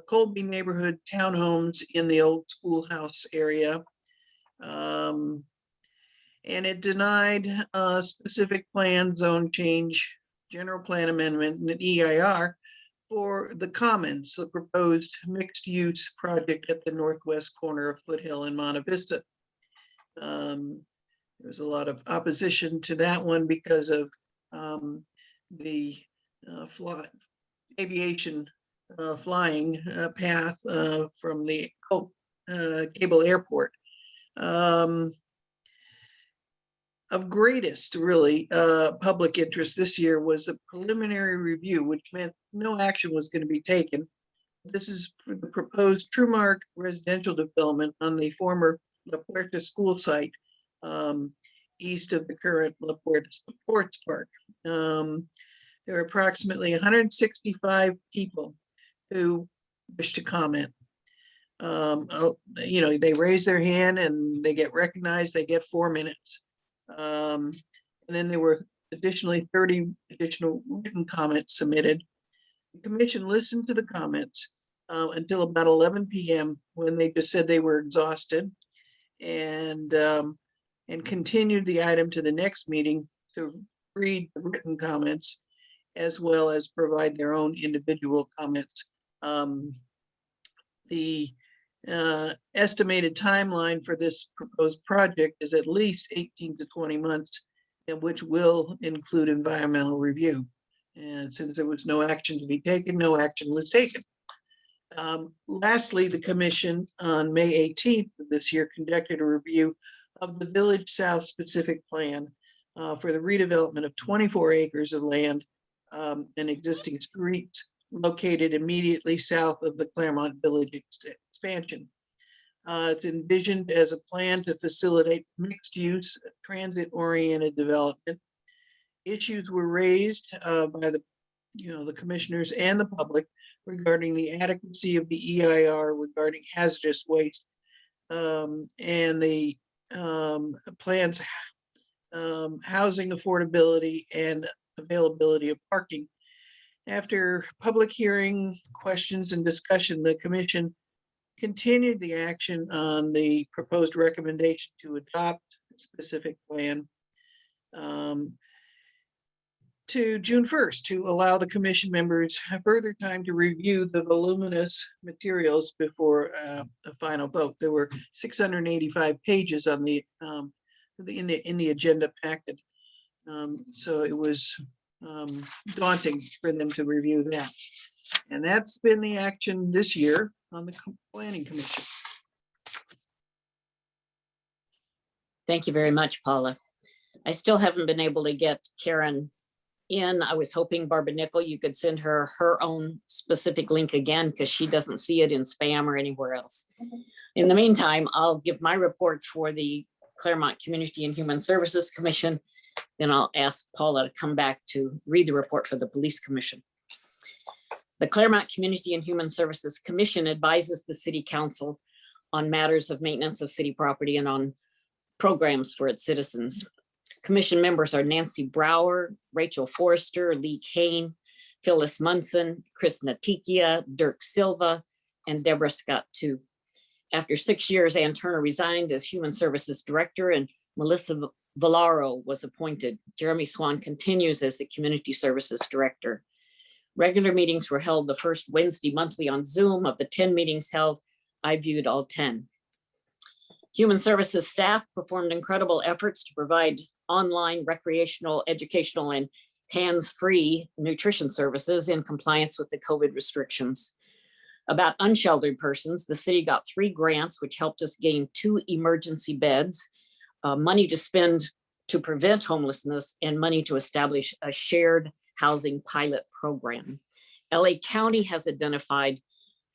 Colby neighborhood townhomes in the old schoolhouse area. And it denied specific plan, zone change, general plan amendment, and an EIR for the Commons, the proposed mixed use project at the northwest corner of Foothill and Monte Vista. There's a lot of opposition to that one because of the aviation flying path from the Cable Airport. Of greatest, really, public interest this year was a preliminary review, which meant no action was going to be taken. This is for the proposed Trumark residential development on the former La Puerta school site, east of the current La Puerta Sports Park. There are approximately 165 people who wish to comment. They raise their hand and they get recognized, they get 4 minutes. And then there were additionally 30 additional written comments submitted. The commission listened to the comments until about 11 p.m. when they just said they were exhausted, and continued the item to the next meeting to read the written comments as well as provide their own individual comments. The estimated timeline for this proposed project is at least 18 to 20 months, and which will include environmental review. And since there was no action to be taken, no action was taken. Lastly, the commission on May 18th of this year conducted a review of the Village South specific plan for the redevelopment of 24 acres of land and existing streets located immediately south of the Claremont Village expansion. It's envisioned as a plan to facilitate mixed use, transit-oriented development. Issues were raised by the commissioners and the public regarding the adequacy of the EIR regarding hazardous waste, and the plan's housing affordability and availability of parking. After public hearing, questions, and discussion, the commission continued the action on the proposed recommendation to adopt a specific plan to June 1st to allow the commission members further time to review the voluminous materials before a final vote. There were 685 pages on in the agenda packet, so it was daunting for them to review that. And that's been the action this year on the Planning Commission. Thank you very much, Paula. I still haven't been able to get Karen in. I was hoping Barbara Nickel, you could send her her own specific link again because she doesn't see it in spam or anywhere else. In the meantime, I'll give my report for the Claremont Community and Human Services Commission. Then I'll ask Paula to come back to read the report for the Police Commission. The Claremont Community and Human Services Commission advises the City Council on matters of maintenance of city property and on programs for its citizens. Commission members are Nancy Brower, Rachel Forrester, Lee Kane, Phyllis Munson, Chris Natikia, Dirk Silva, and Deborah Scott too. After 6 years, Ann Turner resigned as Human Services Director and Melissa Valaro was appointed. Jeremy Swan continues as the Community Services Director. Regular meetings were held the first Wednesday monthly on Zoom. Of the 10 meetings held, I viewed all 10. Human Services staff performed incredible efforts to provide online recreational, educational, and hands-free nutrition services in compliance with the COVID restrictions. About unsheltered persons, the city got 3 grants, which helped us gain 2 emergency beds, money to spend to prevent homelessness, and money to establish a shared housing pilot program. LA County has identified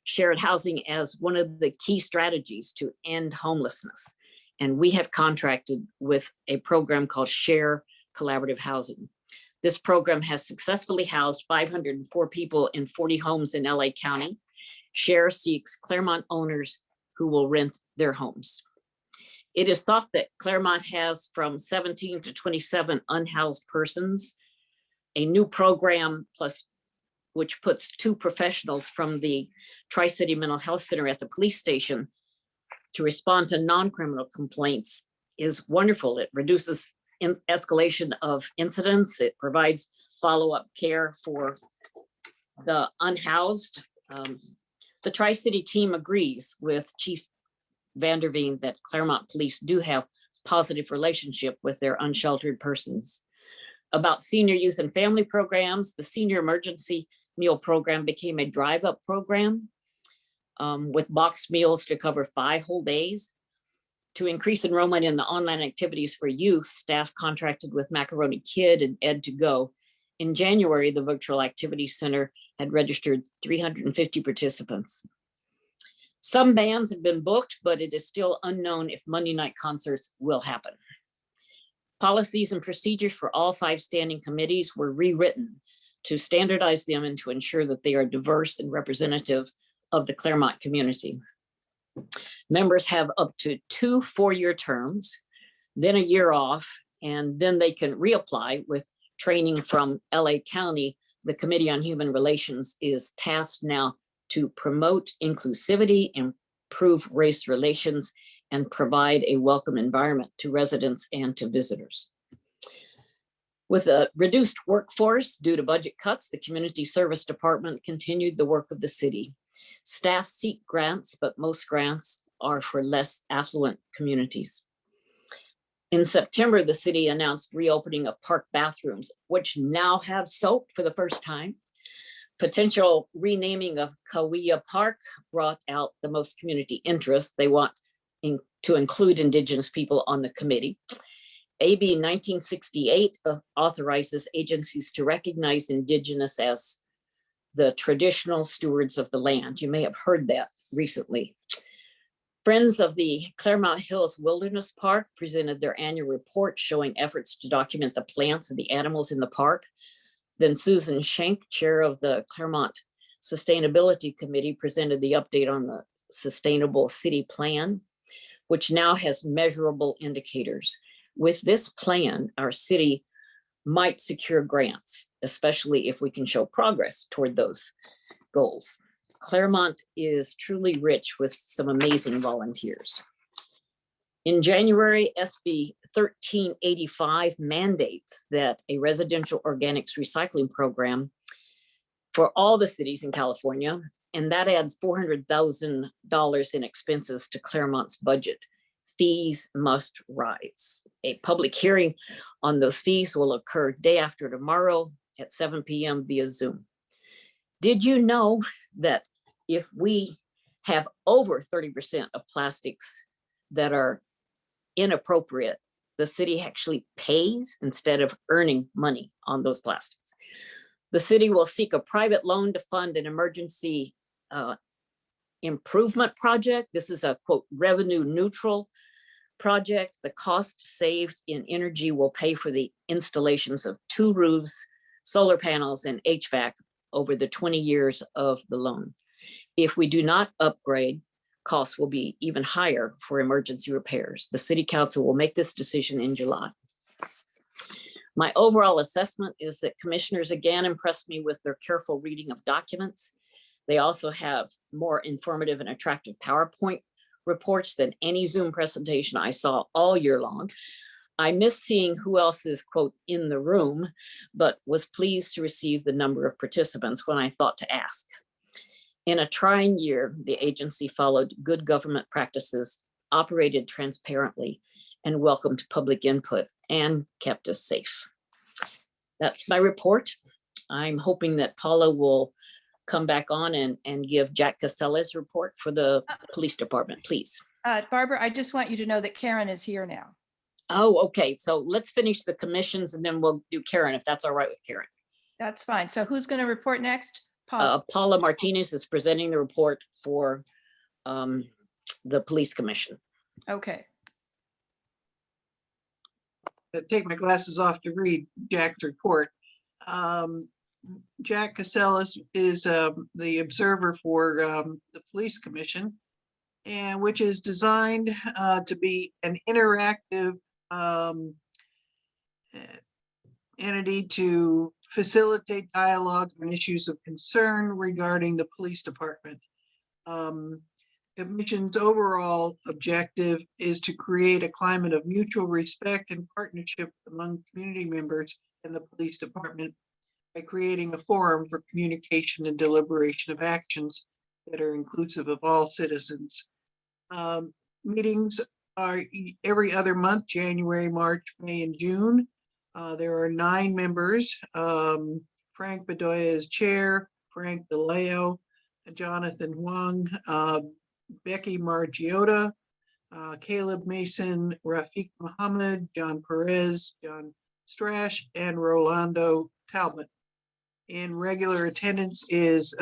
shared housing as one of the key strategies to end homelessness. And we have contracted with a program called Share Collaborative Housing. This program has successfully housed 504 people in 40 homes in LA County. Share seeks Claremont owners who will rent their homes. It is thought that Claremont has from 17 to 27 unhoused persons. A new program plus, which puts 2 professionals from the Tri-City Mental Health Center at the police station to respond to non-criminal complaints is wonderful. It reduces escalation of incidents. It provides follow-up care for the unhoused. The Tri-City team agrees with Chief Vanderveen that Claremont Police do have positive relationship with their unsheltered persons. About senior youth and family programs, the Senior Emergency Meal Program became a drive-up program with boxed meals to cover 5 whole days. To increase enrollment in the online activities for youth, staff contracted with Macaroni Kid and Ed2Go. In January, the Virtual Activity Center had registered 350 participants. Some bands have been booked, but it is still unknown if Monday night concerts will happen. Policies and procedures for all 5 standing committees were rewritten to standardize them and to ensure that they are diverse and representative of the Claremont community. Members have up to 2 4-year terms, then a year off, and then they can reapply with training from LA County. The Committee on Human Relations is tasked now to promote inclusivity, improve race relations, and provide a welcome environment to residents and to visitors. With a reduced workforce due to budget cuts, the Community Service Department continued the work of the city. Staff seek grants, but most grants are for less affluent communities. In September, the city announced reopening of park bathrooms, which now have soap for the first time. Potential renaming of Kauia Park brought out the most community interest. They want to include Indigenous people on the committee. AB 1968 authorizes agencies to recognize Indigenous as the traditional stewards of the land. You may have heard that recently. Friends of the Claremont Hills Wilderness Park presented their annual report showing efforts to document the plants and the animals in the park. Then Susan Schenk, chair of the Claremont Sustainability Committee, presented the update on the Sustainable City Plan, which now has measurable indicators. With this plan, our city might secure grants, especially if we can show progress toward those goals. Claremont is truly rich with some amazing volunteers. In January, SB 1385 mandates that a residential organics recycling program for all the cities in California, and that adds $400,000 in expenses to Claremont's budget. Fees must rise. A public hearing on those fees will occur day after tomorrow at 7 p.m. via Zoom. Did you know that if we have over 30% of plastics that are inappropriate the city actually pays instead of earning money on those plastics. The city will seek a private loan to fund an emergency improvement project. This is a quote revenue neutral project. The cost saved in energy will pay for the installations of 2 roofs, solar panels, and HVAC over the 20 years of the loan. If we do not upgrade, costs will be even higher for emergency repairs. The city council will make this decision in July. My overall assessment is that commissioners again impressed me with their careful reading of documents. They also have more informative and attractive PowerPoint reports than any Zoom presentation I saw all year long. I miss seeing who else is, quote, in the room, but was pleased to receive the number of participants when I thought to ask. In a trying year, the agency followed good government practices, operated transparently, and welcomed public input and kept us safe. That's my report. I'm hoping that Paula will come back on and give Jack Casella's report for the police department, please. Barbara, I just want you to know that Karen is here now. Oh, okay. So let's finish the commissions and then we'll do Karen, if that's all right with Karen. That's fine. So who's going to report next? Paul. Paula Martinez is presenting the report for the police commission. Okay. Take my glasses off to read Jack's report. Jack Casellas is the observer for the police commission, and which is designed to be an interactive entity to facilitate dialogue on issues of concern regarding the police department. Commission's overall objective is to create a climate of mutual respect and partnership among community members and the police department by creating a forum for communication and deliberation of actions that are inclusive of all citizens. Meetings are every other month, January, March, May, and June. There are 9 members. Frank Bedoya is chair, Frank DeLeo, Jonathan Huang, Becky Margiota, Caleb Mason, Rafiq Muhammad, John Perez, John Strash, and Rolando Talbot. In regular attendance is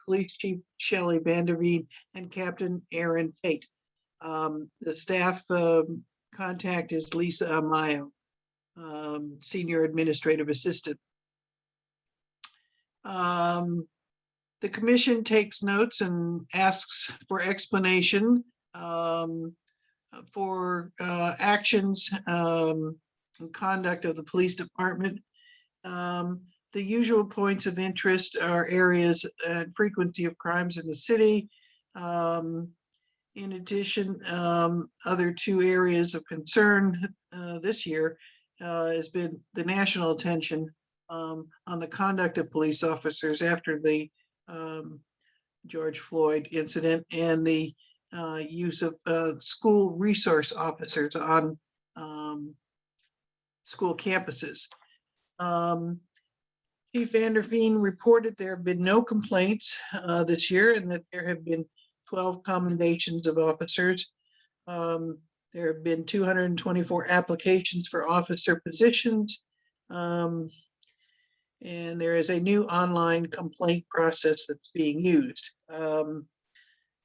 Police Chief Shelley Vanderveen and Captain Aaron Tate. The staff contact is Lisa Amayo, Senior Administrative Assistant. The commission takes notes and asks for explanation for actions and conduct of the police department. The usual points of interest are areas and frequency of crimes in the city. In addition, other 2 areas of concern this year has been the national attention on the conduct of police officers after the George Floyd incident and the use of school resource officers on school campuses. Chief Vanderveen reported there have been no complaints this year and that there have been 12 commendations of officers. There have been 224 applications for officer positions. And there is a new online complaint process that's being used.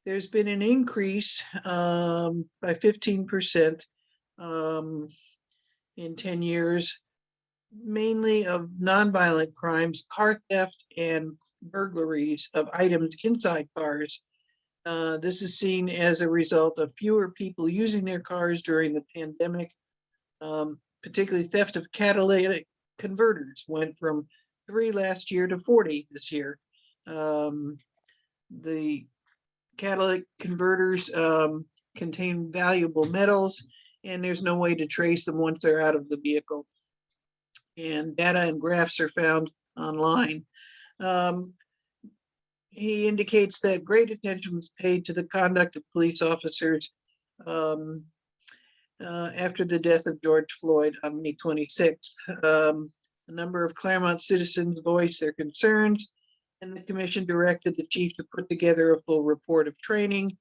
There's been an increase by 15% in 10 years, mainly of nonviolent crimes, car theft, and burglaries of items inside cars. This is seen as a result of fewer people using their cars during the pandemic, particularly theft of catalytic converters went from 3 last year to 40 this year. The catalytic converters contain valuable metals, and there's no way to trace them once they're out of the vehicle. And data and graphs are found online. He indicates that great attention was paid to the conduct of police officers after the death of George Floyd on May 26th. A number of Claremont citizens voiced their concerns, and the commission directed the chief to put together a full report of training,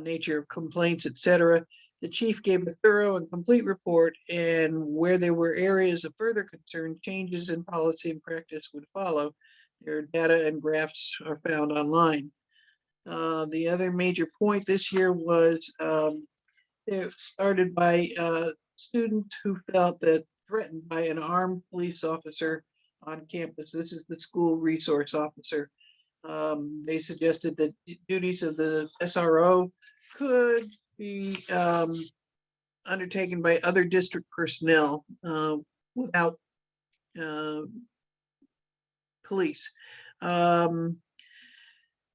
nature of complaints, etc., The chief gave a thorough and complete report, and where there were areas of further concern, changes in policy and practice would follow. Their data and graphs are found online. The other major point this year was it started by students who felt that threatened by an armed police officer on campus. This is the school resource officer. They suggested that duties of the SRO could be undertaken by other district personnel without police.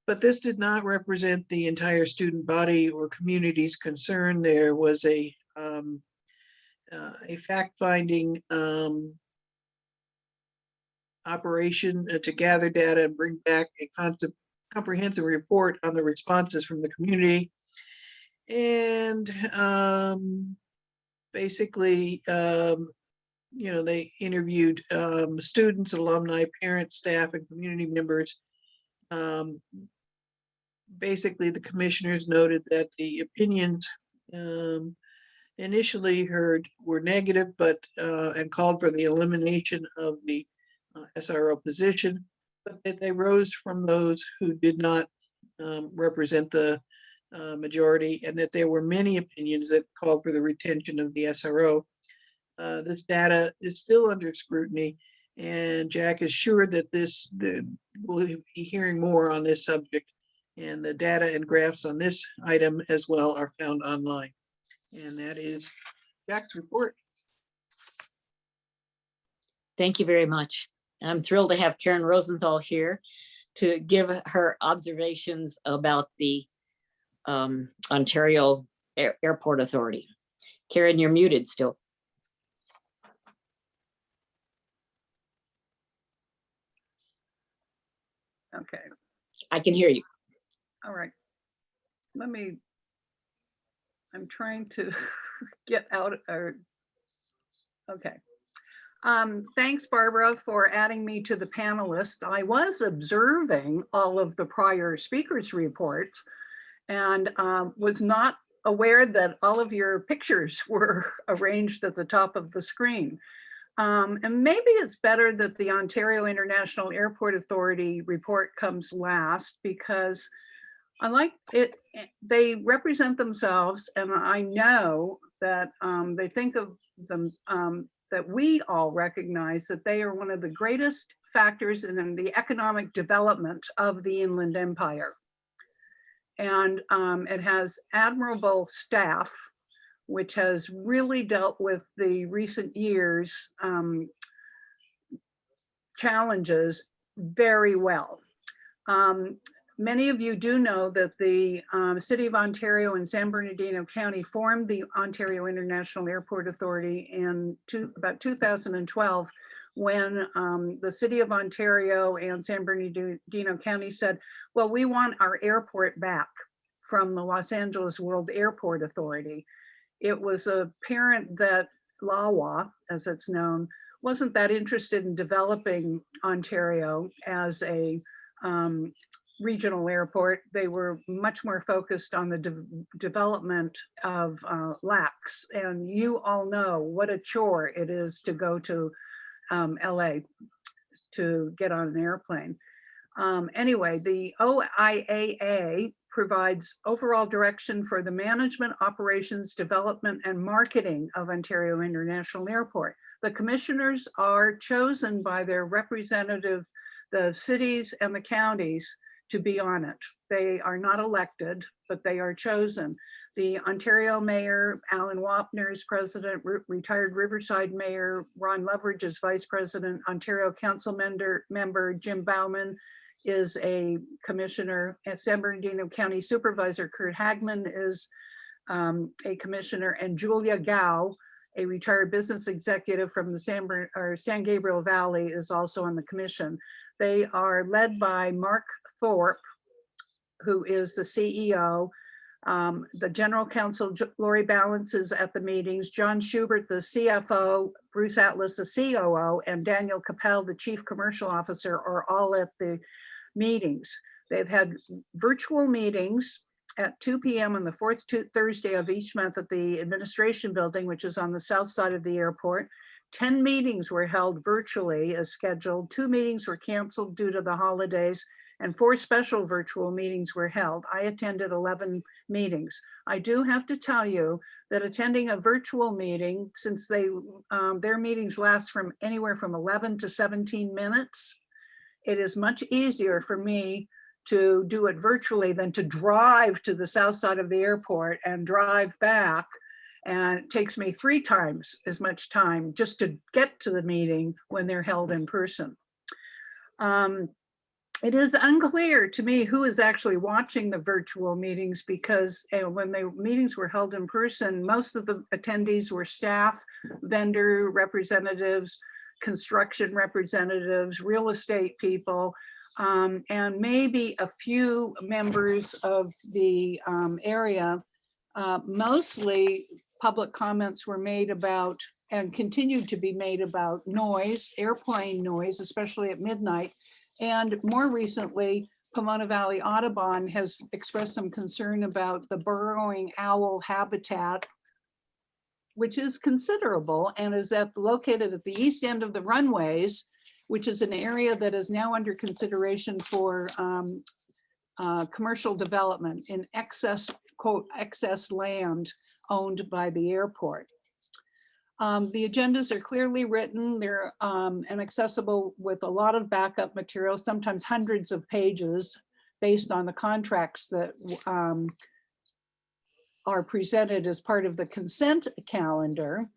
But this did not represent the entire student body or community's concern. There was a fact-finding operation to gather data and bring back a comprehensive report on the responses from the community. And basically, they interviewed students, alumni, parents, staff, and community members. Basically, the commissioners noted that the opinions initially heard were negative, but and called for the elimination of the SRO position, but that they rose from those who did not represent the majority, and that there were many opinions that called for the retention of the SRO. This data is still under scrutiny, and Jack is sure that we'll be hearing more on this subject, and the data and graphs on this item as well are found online. And that is Jack's report. Thank you very much. I'm thrilled to have Karen Rosenthal here to give her observations about the Ontario Airport Authority. Karen, you're muted still. Okay, I can hear you. all right. I'm trying to get out, okay. Thanks, Barbara, for adding me to the panelist. I was observing all of the prior speakers' reports and was not aware that all of your pictures were arranged at the top of the screen. And maybe it's better that the Ontario International Airport Authority report comes last, because I like it. They represent themselves, and I know that they think of them, that we all recognize that they are one of the greatest factors in the economic development of the Inland Empire. And it has admirable staff, which has really dealt with the recent years' challenges very well. Many of you do know that the City of Ontario and San Bernardino County formed the Ontario International Airport Authority in about 2012, when the City of Ontario and San Bernardino County said, well, we want our airport back from the Los Angeles World Airport Authority. It was apparent that LAWA, as it's known, wasn't that interested in developing Ontario as a regional airport. They were much more focused on the development of LAX. And you all know what a chore it is to go to LA to get on an airplane. Anyway, the OIAA provides overall direction for the management, operations, development, and marketing of Ontario International Airport. The commissioners are chosen by their representative, the cities and the counties, to be on it. They are not elected, but they are chosen. The Ontario Mayor, Alan Wapner, is president, retired Riverside Mayor Ron Loveridge is vice president, Ontario Council member Jim Bauman is a commissioner, and San Bernardino County Supervisor Kurt Hagman is a commissioner, and Julia Gao, a retired business executive from the San Gabriel Valley, is also on the commission. They are led by Mark Thorpe, who is the CEO. The general counsel, Lori Balance, is at the meetings. John Schubert, the CFO, Bruce Atlas, the COO, and Daniel Capel, the chief commercial officer, are all at the meetings. They've had virtual meetings at 2 p.m. on the fourth Thursday of each month at the administration building, which is on the south side of the airport. 10 meetings were held virtually as scheduled. 2 meetings were canceled due to the holidays, and 4 special virtual meetings were held. I attended 11 meetings. I do have to tell you that attending a virtual meeting, since their meetings last from anywhere from 11 to 17 minutes, it is much easier for me to do it virtually than to drive to the south side of the airport and drive back. And it takes me 3 times as much time just to get to the meeting when they're held in person. It is unclear to me who is actually watching the virtual meetings, because when the meetings were held in person, most of the attendees were staff, vendor representatives, construction representatives, real estate people, and maybe a few members of the area. Mostly public comments were made about and continued to be made about noise, airplane noise, especially at midnight. And more recently, Pomona Valley Audubon has expressed some concern about the burrowing owl habitat, which is considerable and is located at the east end of the runways, which is an area that is now under consideration for commercial development in excess, quote, excess land owned by the airport. The agendas are clearly written. They're and accessible with a lot of backup material, sometimes hundreds of pages based on the contracts that are presented as part of the consent calendar.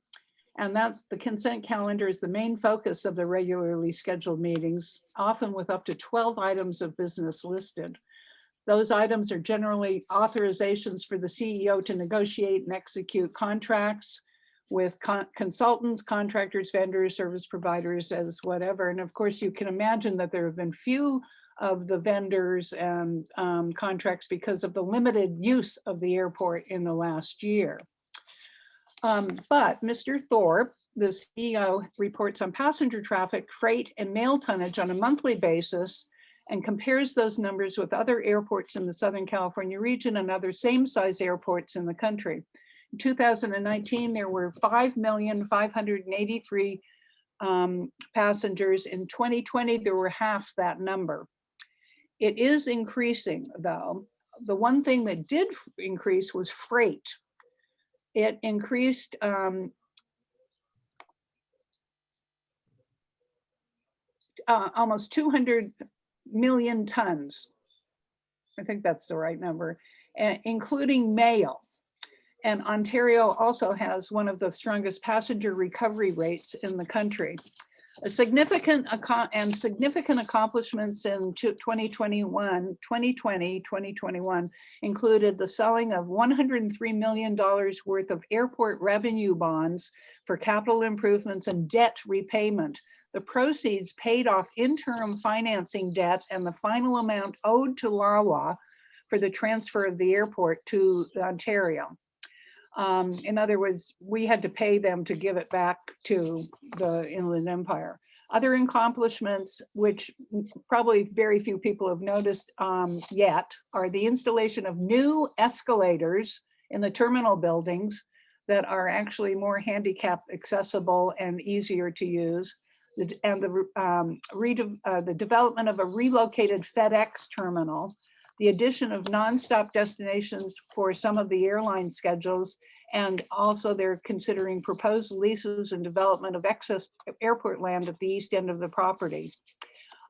And that the consent calendar is the main focus of the regularly scheduled meetings, often with up to 12 items of business listed. Those items are generally authorizations for the CEO to negotiate and execute contracts with consultants, contractors, vendors, service providers, as whatever. And of course, you can imagine that there have been few of the vendors and contracts because of the limited use of the airport in the last year. But Mr. Thorpe, the CEO, reports on passenger traffic, freight, and mail tonnage on a monthly basis and compares those numbers with other airports in the Southern California region and other same-size airports in the country. In 2019, there were 5,583,000 passengers. In 2020, there were half that number. It is increasing, though. The one thing that did increase was freight. It increased almost 200 million tons. I think that's the right number, including mail. And Ontario also has one of the strongest passenger recovery rates in the country. Significant accomplishments in 2021 included the selling of $103 million worth of airport revenue bonds for capital improvements and debt repayment. The proceeds paid off interim financing debt and the final amount owed to LAWA for the transfer of the airport to Ontario. In other words, we had to pay them to give it back to the Inland Empire. Other accomplishments, which probably very few people have noticed yet, are the installation of new escalators in the terminal buildings that are actually more handicap accessible and easier to use, and the development of a relocated FedEx terminal, the addition of nonstop destinations for some of the airline schedules, and also they're considering proposed leases and development of excess airport land at the east end of the property.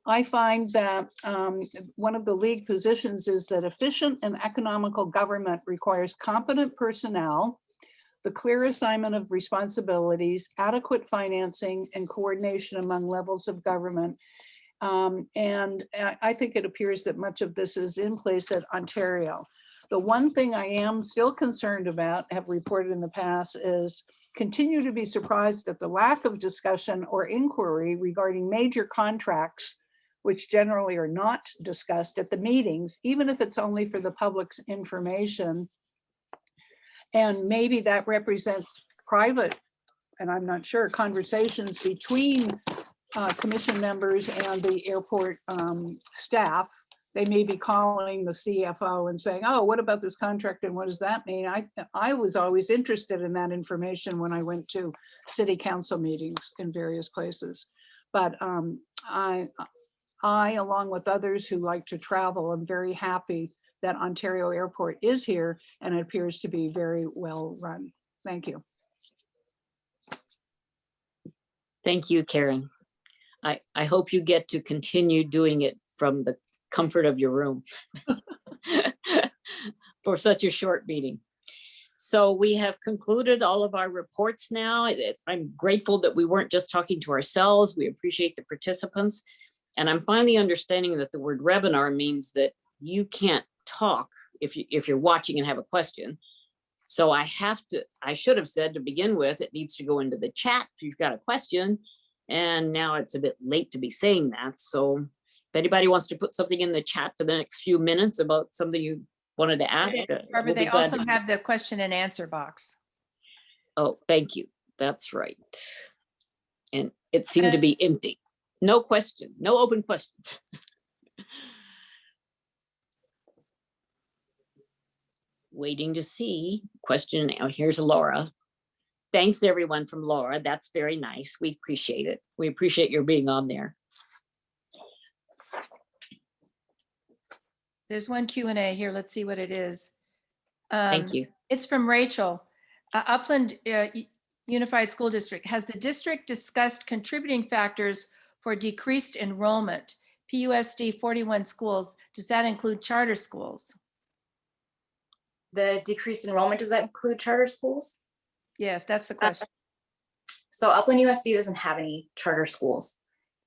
I find that one of the league positions is that efficient and economical government requires competent personnel, the clear assignment of responsibilities, adequate financing, and coordination among levels of government. And I think it appears that much of this is in place at Ontario. The one thing I am still concerned about, have reported in the past, is continue to be surprised at the lack of discussion or inquiry regarding major contracts, which generally are not discussed at the meetings, even if it's only for the public's information. And maybe that represents private, and I'm not sure, conversations between commission members and the airport staff, they may be calling the CFO and saying, oh, what about this contract and what does that mean? I was always interested in that information when I went to city council meetings in various places. But I, along with others who like to travel, am very happy that Ontario Airport is here and it appears to be very well run. Thank you. Thank you, Karen. I hope you get to continue doing it from the comfort of your room for such a short meeting. So we have concluded all of our reports now. I'm grateful that we weren't just talking to ourselves. We appreciate the participants. And I'm finally understanding that the word webinar means that you can't talk if you're watching and have a question. So I should have said to begin with, it needs to go into the chat if you've got a question. And now it's a bit late to be saying that. So if anybody wants to put something in the chat for the next few minutes about something you wanted to ask. Barbara, they also have the question and answer box. Oh, thank you. That's right. And it seemed to be empty. No question, no open questions. Waiting to see question. Now here's Laura. Thanks everyone from Laura. That's very nice. We appreciate it. We appreciate your being on there. There's one Q&A here. Let's see what it is. Thank you. It's from Rachel. Upland Unified School District. Has the district discussed contributing factors for decreased enrollment? PUSD 41 schools. Does that include charter schools? The decreased enrollment, does that include charter schools? Yes, that's the question. So Upland USD doesn't have any charter schools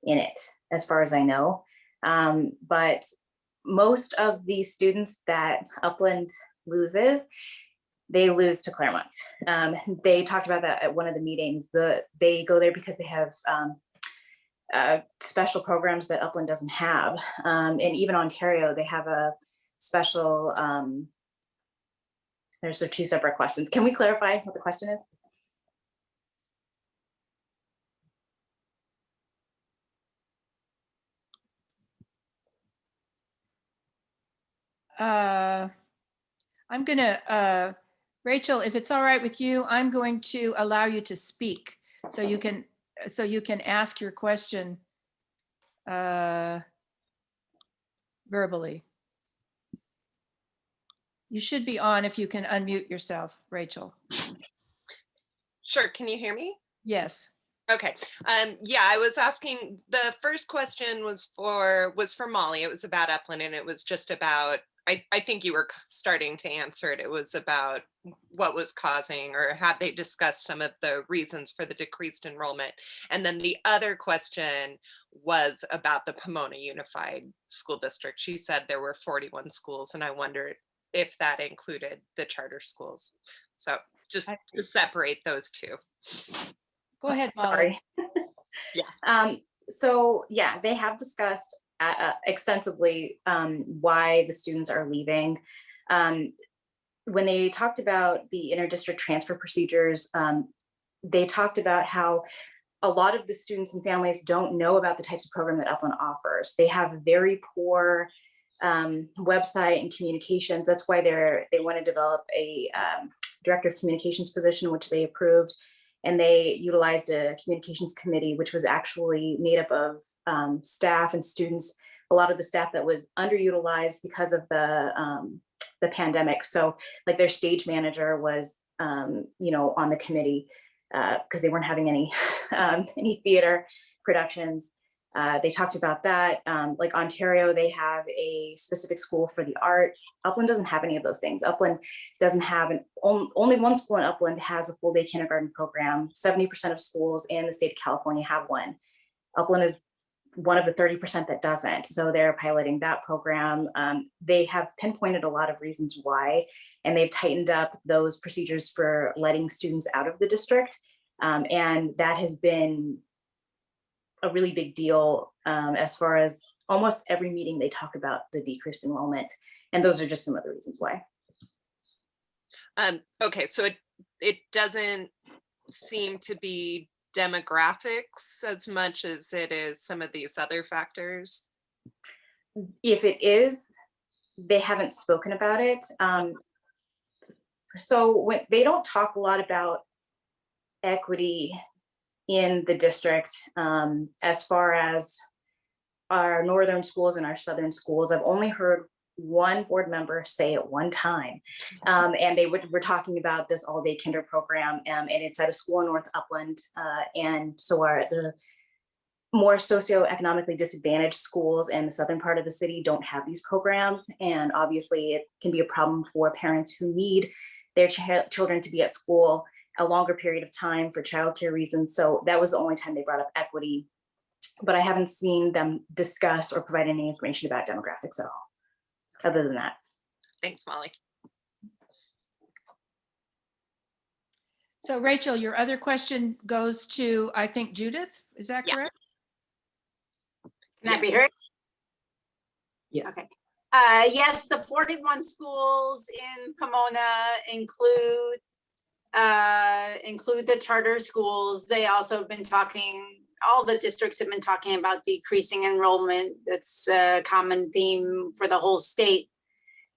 in it, as far as I know. But most of the students that Upland loses, they lose to Claremont. They talked about that at one of the meetings. They go there because they have special programs that Upland doesn't have. And even Ontario, they have a special, there's two separate questions. Can we clarify what the question is? I'm gonna, Rachel, if it's all right with you, I'm going to allow you to speak so you can ask your question verbally. You should be on if you can unmute yourself, Rachel. Sure, can you hear me? Yes. Okay. Yeah, I was asking, the first question was for Molly. It was about Upland, and it was just about, I think you were starting to answer it. It was about what was causing, or had they discussed some of the reasons for the decreased enrollment. And then the other question was about the Pomona Unified School District. She said there were 41 schools, and I wondered if that included the charter schools. So just to separate those two. Go ahead, Molly. Sorry. Yeah. So yeah, they have discussed extensively why the students are leaving. When they talked about the interdistrict transfer procedures, they talked about how a lot of the students and families don't know about the types of program that Upland offers. They have very poor website and communications. That's why they want to develop a director of communications position, which they approved. And they utilized a communications committee, which was actually made up of staff and students, a lot of the staff that was underutilized because of the pandemic. So like their stage manager was, on the committee because they weren't having any theater productions. They talked about that. Like Ontario, they have a specific school for the arts. Upland doesn't have any of those things. Upland doesn't have only one school in Upland has a full day kindergarten program. 70% of schools in the state of California have one. Upland is one of the 30% that doesn't. So they're piloting that program. They have pinpointed a lot of reasons why, and they've tightened up those procedures for letting students out of the district. And that has been a really big deal as far as almost every meeting they talk about the decreased enrollment. And those are just some of the reasons why. Okay, so it doesn't seem to be demographics as much as it is some of these other factors. if it is, they haven't spoken about it. So when they don't talk a lot about equity in the district, as far as our northern schools and our southern schools. I've only heard one board member say it one time. And they were talking about this all-day kinder program, and it's at a school in North Upland. And so the more socioeconomically disadvantaged schools in the southern part of the city don't have these programs. And obviously it can be a problem for parents who need their children to be at school a longer period of time for childcare reasons. So that was the only time they brought up equity, but I haven't seen them discuss or provide any information about demographics at all, other than that. Thanks, Molly. So Rachel, your other question goes to, I think, Judith, is that Yeah. correct? Can I be heard? Yes. Okay. Yes, the 41 schools in Pomona include the charter schools. They also have been talking, all the districts have been talking about decreasing enrollment. That's a common theme for the whole state.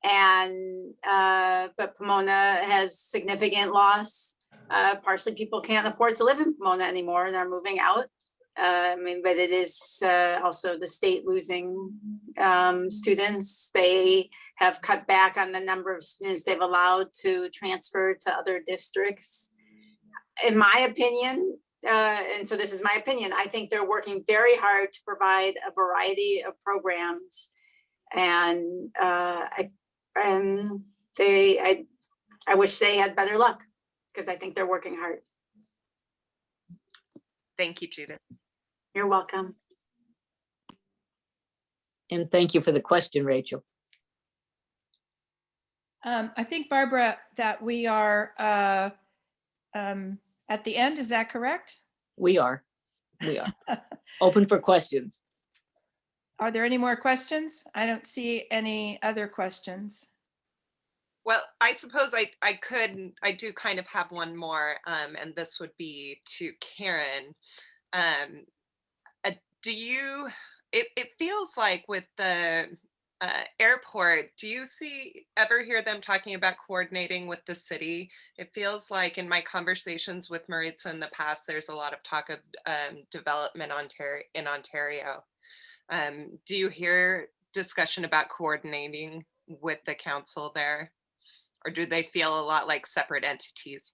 And but Pomona has significant loss. Partially people can't afford to live in Pomona anymore and are moving out. I mean, but it is also the state losing students. They have cut back on the number of students they've allowed to transfer to other districts. In my opinion, and so this is my opinion, I think they're working very hard to provide a variety of programs. And I wish they had better luck, because I think they're working hard. Thank you, Judith. You're welcome. And thank you for the question, Rachel. I think, Barbara, that we are at the end. Is that correct? We are open for questions. Are there any more questions? I don't see any other questions. Well, I suppose I do kind of have one more, and this would be to Karen. It feels like with the airport, do you ever hear them talking about coordinating with the city? It feels like in my conversations with Maritza in the past, there's a lot of talk of development in Ontario. Do you hear discussion about coordinating with the council there? Or do they feel a lot like separate entities?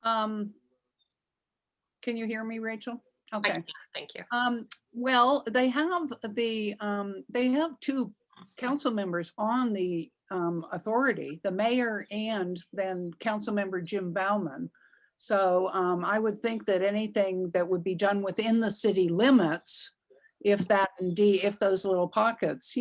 Can you hear me, Rachel? Okay. Thank you. Well, they have two council members on the authority, the mayor and then council member Jim Bauman. So I would think that anything that would be done within the city limits, if those little pockets,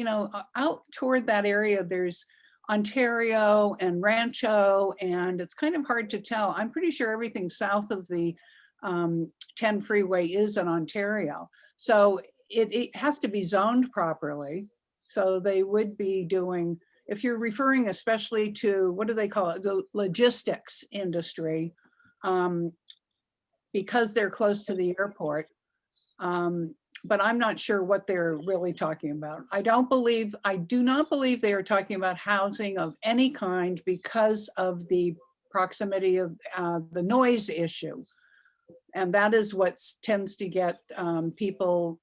out toward that area, there's Ontario and Rancho, and it's kind of hard to tell. I'm pretty sure everything south of the 10 freeway is in Ontario. So it has to be zoned properly. So they would be doing, if you're referring especially to, what do they call it? The logistics industry, because they're close to the airport. But I'm not sure what they're really talking about. I do not believe they are talking about housing of any kind because of the proximity of the noise issue. And that is what tends to get people,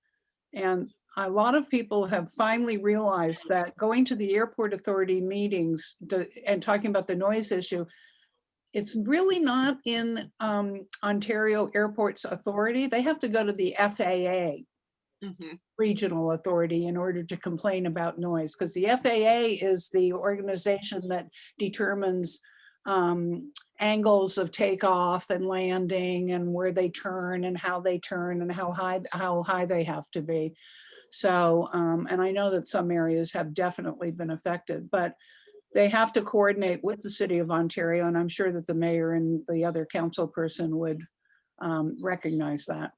and a lot of people have finally realized that going to the airport authority meetings and talking about the noise issue, it's really not in Ontario Airports Authority. They have to go to the FAA. Regional authority in order to complain about noise, because the FAA is the organization that determines angles of takeoff and landing and where they turn and how they turn and how high they have to be. So and I know that some areas have definitely been affected, but they have to coordinate with the city of Ontario, and I'm sure that the mayor and the other council person would recognize that.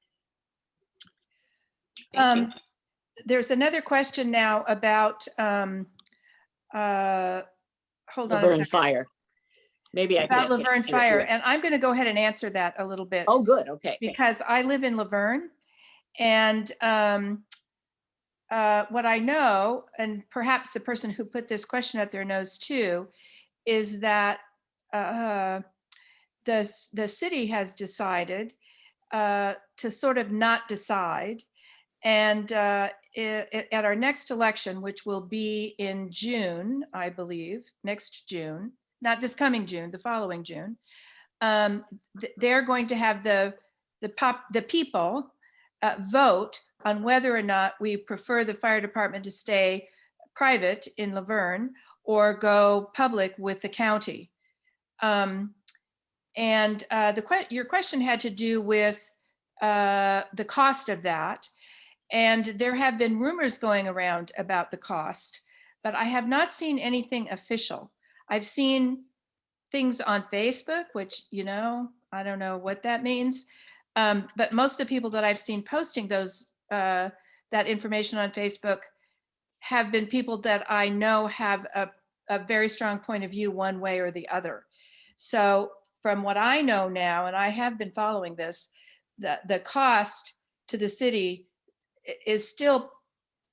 There's another question now about, hold on a Laverne second. Fire. Maybe I About can Laverne answer it Fire, too. and I'm going to go ahead and answer that a little bit. Oh, good. Okay. Because I live in Laverne, and what I know, and perhaps the person who put this question out there knows too, is that the city has decided to sort of not decide. And at our next election, which will be in June, I believe, next June, not this coming June, the following June, they're going to have the people vote on whether or not we prefer the fire department to stay private in Laverne or go public with the county. And your question had to do with the cost of that. And there have been rumors going around about the cost, but I have not seen anything official. I've seen things on Facebook, which, I don't know what that means. But most of the people that I've seen posting that information on Facebook have been people that I know have a very strong point of view one way or the other. So from what I know now, and I have been following this, the cost to the city is still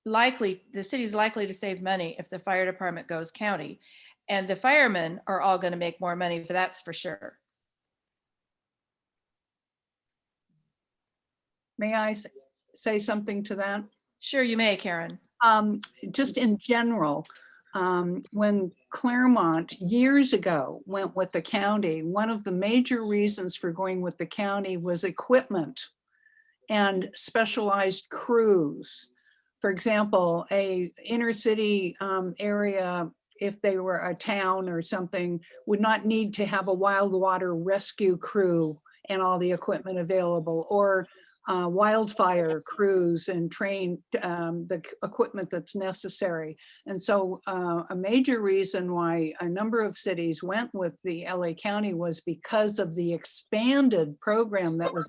likely, the city's likely to save money if the fire department goes county. And the firemen are all going to make more money, that's for sure. May I say something to that? Sure, you may, Karen. Just in general, when Claremont years ago went with the county, one of the major reasons for going with the county was equipment and specialized crews. For example, a inner city area, if they were a town or something, would not need to have a wild water rescue crew and all the equipment available, or wildfire crews and train the equipment that's necessary. And so a major reason why a number of cities went with the LA County was because of the expanded program that was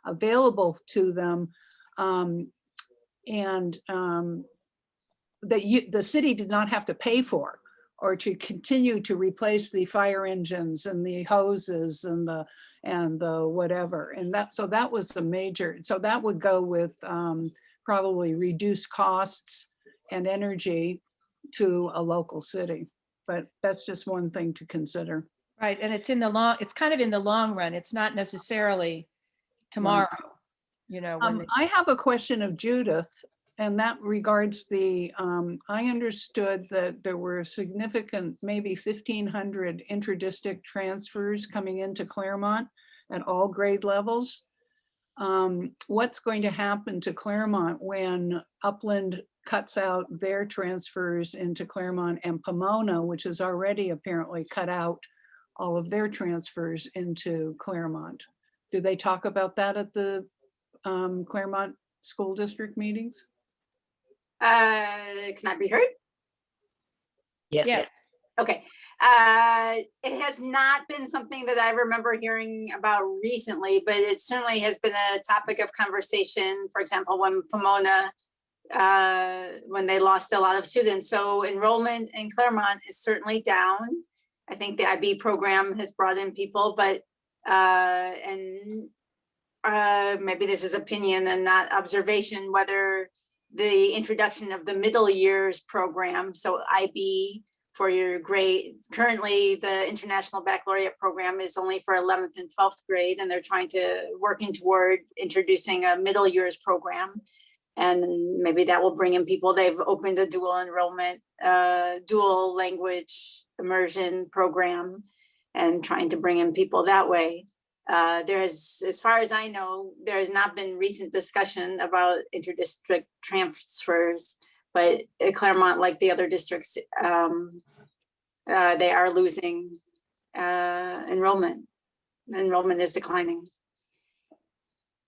available to them, and that the city did not have to pay for, or to continue to replace the fire engines and the hoses and the whatever. And that was the major, so that would go with probably reduced costs and energy to a local city. But that's just one thing to consider. Right, and it's kind of in the long run. It's not necessarily tomorrow, I have a question of Judith, and that regards I understood that there were significant, maybe 1,500 inter-district transfers coming into Claremont at all grade levels. What's going to happen to Claremont when Upland cuts out their transfers into Claremont, and Pomona, which has already apparently cut out all of their transfers into Claremont? Do they talk about that at the Claremont School District meetings? Can I be heard? Yes. Yeah. Okay. It has not been something that I remember hearing about recently, but it certainly has been a topic of conversation. For example, when Pomona, when they lost a lot of students. So enrollment in Claremont is certainly down. I think the IB program has brought in people, but maybe this is opinion and not observation, whether the introduction of the middle years program, so IB for your grades, currently the International Baccalaureate program is only for 11th and 12th grade, and they're working toward introducing a middle years program. And maybe that will bring in people. They've opened a dual enrollment, dual language immersion program, and trying to bring in people that way. As far as I know, there has not been recent discussion about inter-district transfers, but at Claremont, like the other districts, they are losing enrollment. Enrollment is declining.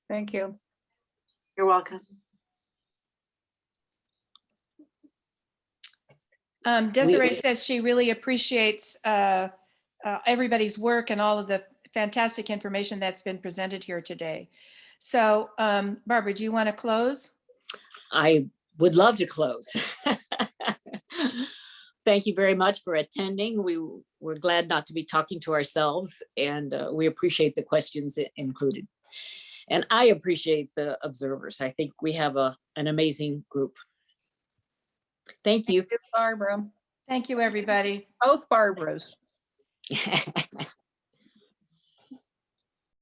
Thank you. You're welcome. Desiree says she really appreciates everybody's work and all of the fantastic information that's been presented here today. So Barbara, do you want to close? I would love to close. Thank you very much for attending. We're glad not to be talking to ourselves, and we appreciate the questions included. And I appreciate the observers. I think we have an amazing group. Thank you. Barbara, Thank you, everybody. both Barbaras.